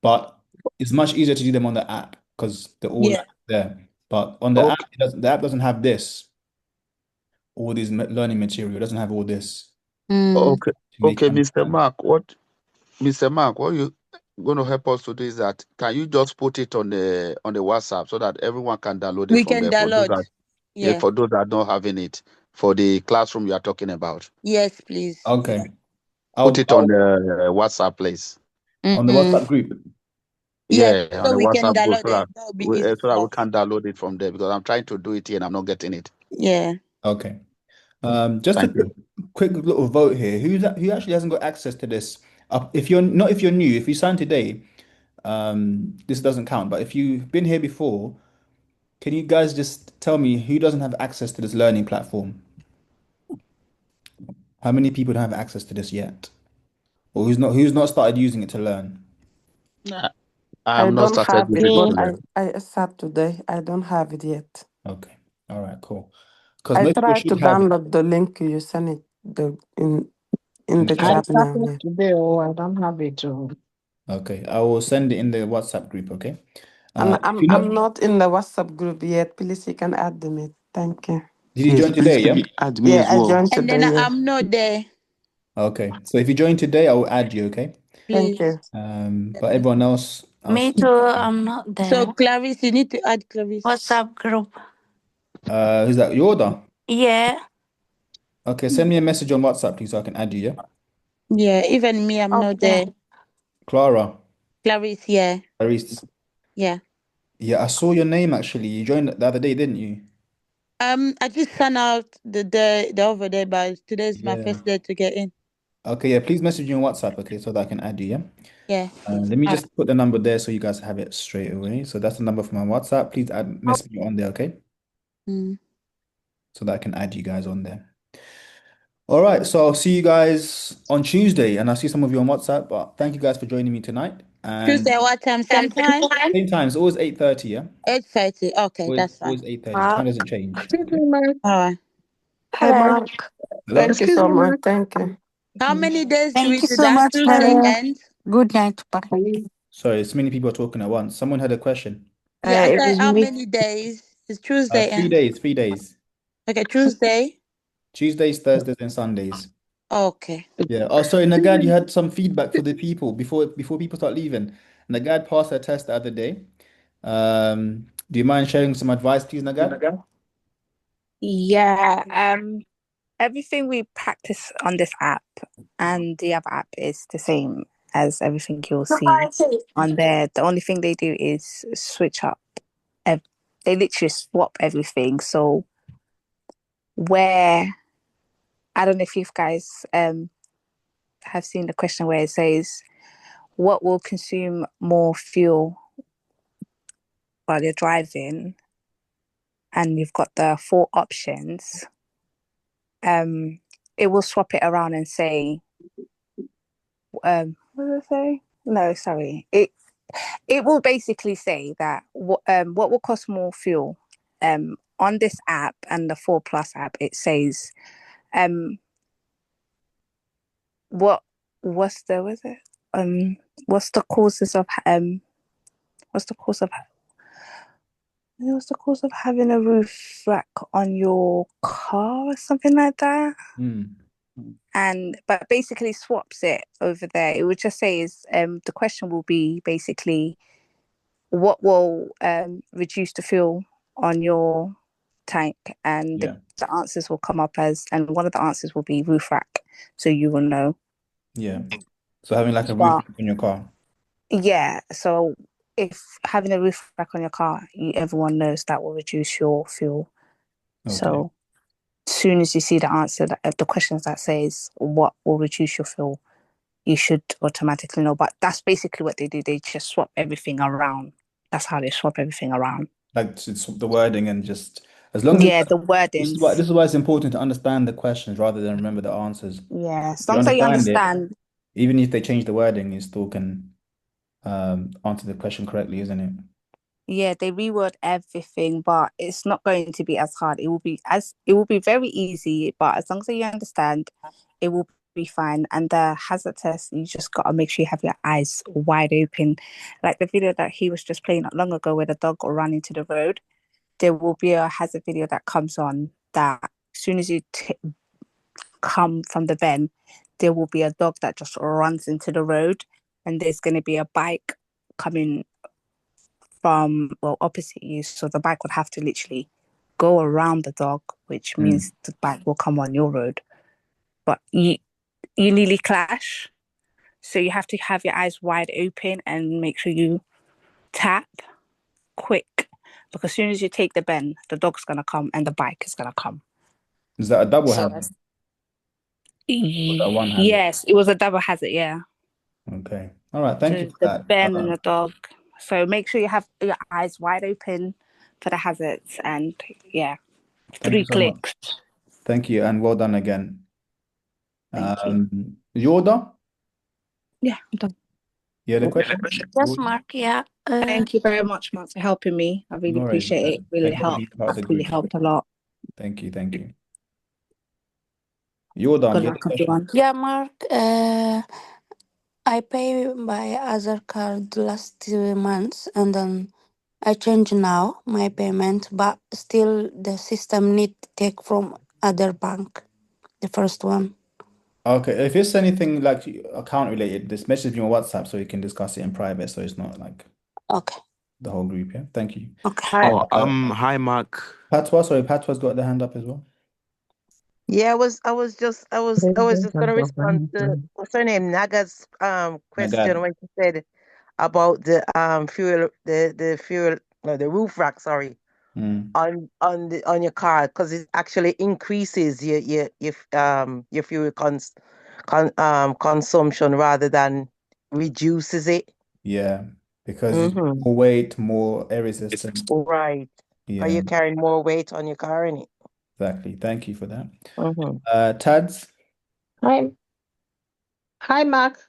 But it's much easier to do them on the app because they're all Yeah. there. But on the Okay. app, the app doesn't have this, all these learning material. It doesn't have all this. Okay. To make Okay, it Mr. Mark, what you going to help us to do is that can you just put it on the WhatsApp so that everyone can download it We from can there for those download. that Yeah. for those that are not having it for the classroom you are talking about. Yes, please. Okay. Put it on the WhatsApp, please. On the WhatsApp group. Yes, Yeah, on so the we can WhatsApp group download it. That would be easy so that for we us. can download it from there because I'm trying to do it here and I'm not getting it. Yeah. Okay. Just a Thank you. quick little vote here. Who actually hasn't got access to this? If you're new, if you signed today, this doesn't count. But if you've been here before, can you guys just tell me who doesn't have access to this learning platform? How many people don't have access to this yet? Or who's not started using it to learn? I I have not don't started have it, using it but to learn. I start today. I don't have it yet. Okay. All right, cool. Because I most people tried to should have it. download the link you sent it in the Okay. I chat now. started Yeah. today. Oh, I don't have it. Oh. Okay. I will send it in the WhatsApp group, okay? And If I'm you're I'm not, not in the WhatsApp group yet. Please, you can add me. Thank you. did you Yes, join please today, can yeah? you add me Yeah, as I well? joined And then today. Yeah. I'm not there, Okay. So if you join today, I will add you, okay? Thank please. you. But everyone else, I'll Me too, I'm not So there. Clarice, you need to add Clarice. WhatsApp group. who's that? Your order? Yeah. Okay, send me a message on WhatsApp, please, so I can add you, yeah? Yeah, even me, I'm not there. Okay. Clara, Clarice, yeah. Clarice. Yeah. Yeah, I saw your name actually. You joined the other day, didn't you? I just signed out the over there, but today's my Yeah. first day to get in. Okay, yeah, please message me on WhatsApp, okay, so that I can add you, yeah? Yeah. Let me just put the number there so you guys have it straight away. So that's the number for my WhatsApp. Please message me on there, okay? So that I can add you guys on there. All right, so I'll see you guys on Tuesday, and I'll see some of you on WhatsApp. But thank you guys for joining me tonight. And Tuesday, what time? Same time? same time, it's always 8:30, yeah? 8:30. Okay, that's fine. Always 8:30. Time doesn't change. All right. Hi, Mark. Thank you Excuse so me, much. Mark. Thank you. How many days do Thank we you do so that? much. Tuesday end? Good night. Bye. Sorry, it's many people talking at once. Someone had a question. Yeah, I It said was how me. many days is Tuesday 3 days, end? 3 days. Okay, Tuesday. Tuesdays, Thursdays, and Sundays. Okay. Yeah. Oh, sorry, Nagad, you had some feedback for the people before people start leaving. Nagad passed her test the other day. Do you mind sharing some advice, please, Nagad? Yeah, everything we practice on this app and the other app is the same as everything you'll see on there. The only thing they do is switch up. They literally swap everything. So where I don't know if you guys have seen the question where it says what will consume more fuel while you're driving, and you've got the 4 options. It will swap it around and say, what does it say? No, sorry. It will basically say that what will cost more fuel. On this app and the 4 Plus app, it says what's the causes of what's the cause of having a roof rack on your car or something like that? But basically swaps it over there. It would just say is the question will be basically what will reduce the fuel on your tank, and the answers will come up and one of the answers will be roof rack, so you will know. Yeah. So having like a roof rack in your car. Yeah, so if having a roof rack on your car, everyone knows that will reduce your fuel. Okay. So as soon as you see the answer, the questions that says what will reduce your fuel, you should automatically know. But that's basically what they do. They just swap everything around. That's how they swap everything around. Like it's the wording and just as long as the wordings. This is why it's important to understand the questions rather than remember the answers. Yeah, as If you long as you understand understand. it, even if they change the wording, you still can answer the question correctly, isn't it? Yeah, they reword everything, but it's not going to be as hard. It will be very easy, but as long as you understand, it will be fine. And the hazard test, you just gotta make sure you have your eyes wide open. Like the video that he was just playing not long ago where the dog ran into the road, there will be a hazard video that comes on that as soon as you come from the bend, there will be a dog that just runs into the road, and there's going to be a bike coming from opposite you, so the bike would have to literally go around the dog, which means the bike will come on your road. But you nearly clash, so you have to have your eyes wide open and make sure you tap quick, because as soon as you take the bend, the dog's gonna come and the bike is gonna come. Is that a double hazard? Or one hazard? Yes, it was a double hazard. Yeah. Okay. All right. Thank you for the that. bend and the dog. So make sure you have your eyes wide open for the hazards, and Thank 3 you so much. clicks. Thank you, and well done again. Thank you. You all done? Yeah, I'm done. You had a question? Yes, Mark. Yeah. Thank you very much, Mark, for helping me. I really No worries. appreciate it. Really Thank you for helped. being part of the Really group. helped a lot. Thank you. Thank you. You're done. Good You had luck, a question? everyone. Yeah, Mark. I pay by other card last 2 months, and then I change now my payment, but still the system need to take from other bank, the first one. Okay. If it's anything like account related, just message me on WhatsApp so we can discuss it in private, so it's not like Okay. the whole group. Yeah. Thank you. Okay. Oh, hi, Mark. Patwa, sorry, Patwa's got the hand up as well. Yeah, I was just gonna respond to what's her name, Naga's question Nagad. when she said about the fuel the fuel no, the roof rack, sorry, on your car, because it actually increases your fuel consumption rather than reduces it. Yeah, because it's more weight, more air resistance. Right. Yeah, Are you carrying more weight on your car in it? exactly. Thank you for that. Tads. Hi, Mark.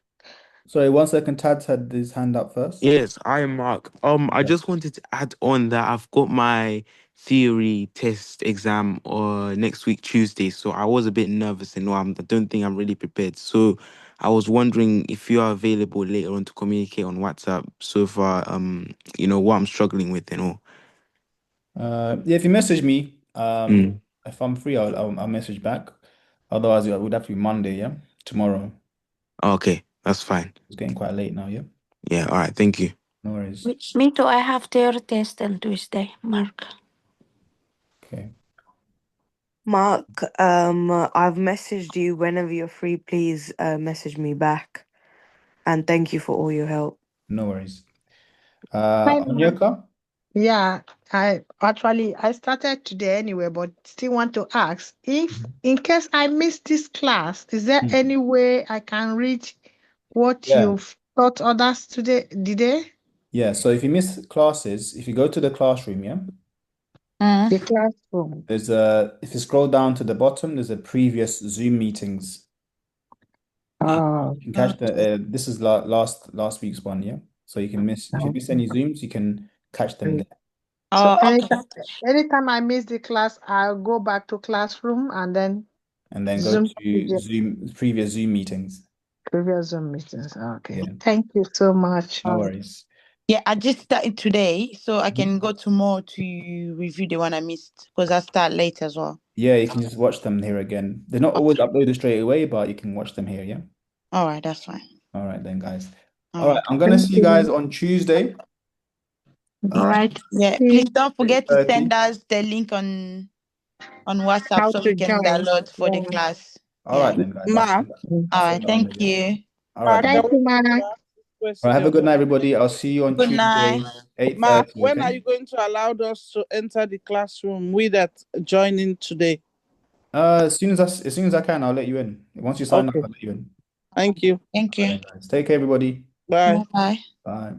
Sorry, 1 second. Tads had his hand up first. Yes, I am Mark. I just wanted to add on that I've got my theory test exam or next week Tuesday, so I was a bit nervous and I don't think I'm really prepared. So I was wondering if you are available later on to communicate on WhatsApp so far, what I'm struggling with and all. Yeah, if you message me, Mm. if I'm free, I'll message back. Otherwise, it would have to be Monday, yeah? Tomorrow. Okay, that's fine. It's getting quite late now, yeah? Yeah, all right, thank you. No worries. Me too. I have theory test on Tuesday, Mark. Okay. Mark, I've messaged you. Whenever you're free, please message me back. And thank you for all your help. No worries. Hi, Mark. Onyeka? Yeah, I started today anyway, but still want to ask if in case I miss this class, is there any way I can read what Yeah. you've taught others today? Yeah, so if you miss classes, if you go to the classroom, yeah? The classroom. If you scroll down to the bottom, there's a previous Zoom meetings. Oh, You can catch this is last week's one, yeah? So you can miss, if you miss any Zooms, you can catch them there. So okay. anytime I miss the class, I'll go back to classroom and then Go Zoom to previous Zoom meetings. previous Zoom meetings. Okay. Yeah. Thank you so much. No worries. Yeah, I just started today, so I can go tomorrow to review the one I missed because I start late as well. Yeah, you can just watch them here again. They're not always uploaded straight away, but you can watch them here, yeah? All right, that's fine. All right then, guys. All All right, I'm gonna see you guys on Tuesday. All right. Yeah, please don't forget to 8:30. send us the link on WhatsApp How so to we can join. download for the Yeah. class. All right then, guys. Ma. I'll All right, send it on thank again. you. All right. Thank you, Mark. All right, have a good night, everybody. I'll see you on Good Tuesday, night. 8:30. Ma, when okay? are you going to allow us to enter the classroom? We that join in today. As soon as I can, I'll let you in. Once you sign up, I'll let you in. Thank you. Thank you. All right, guys. Take care, everybody. Bye. Bye. Bye.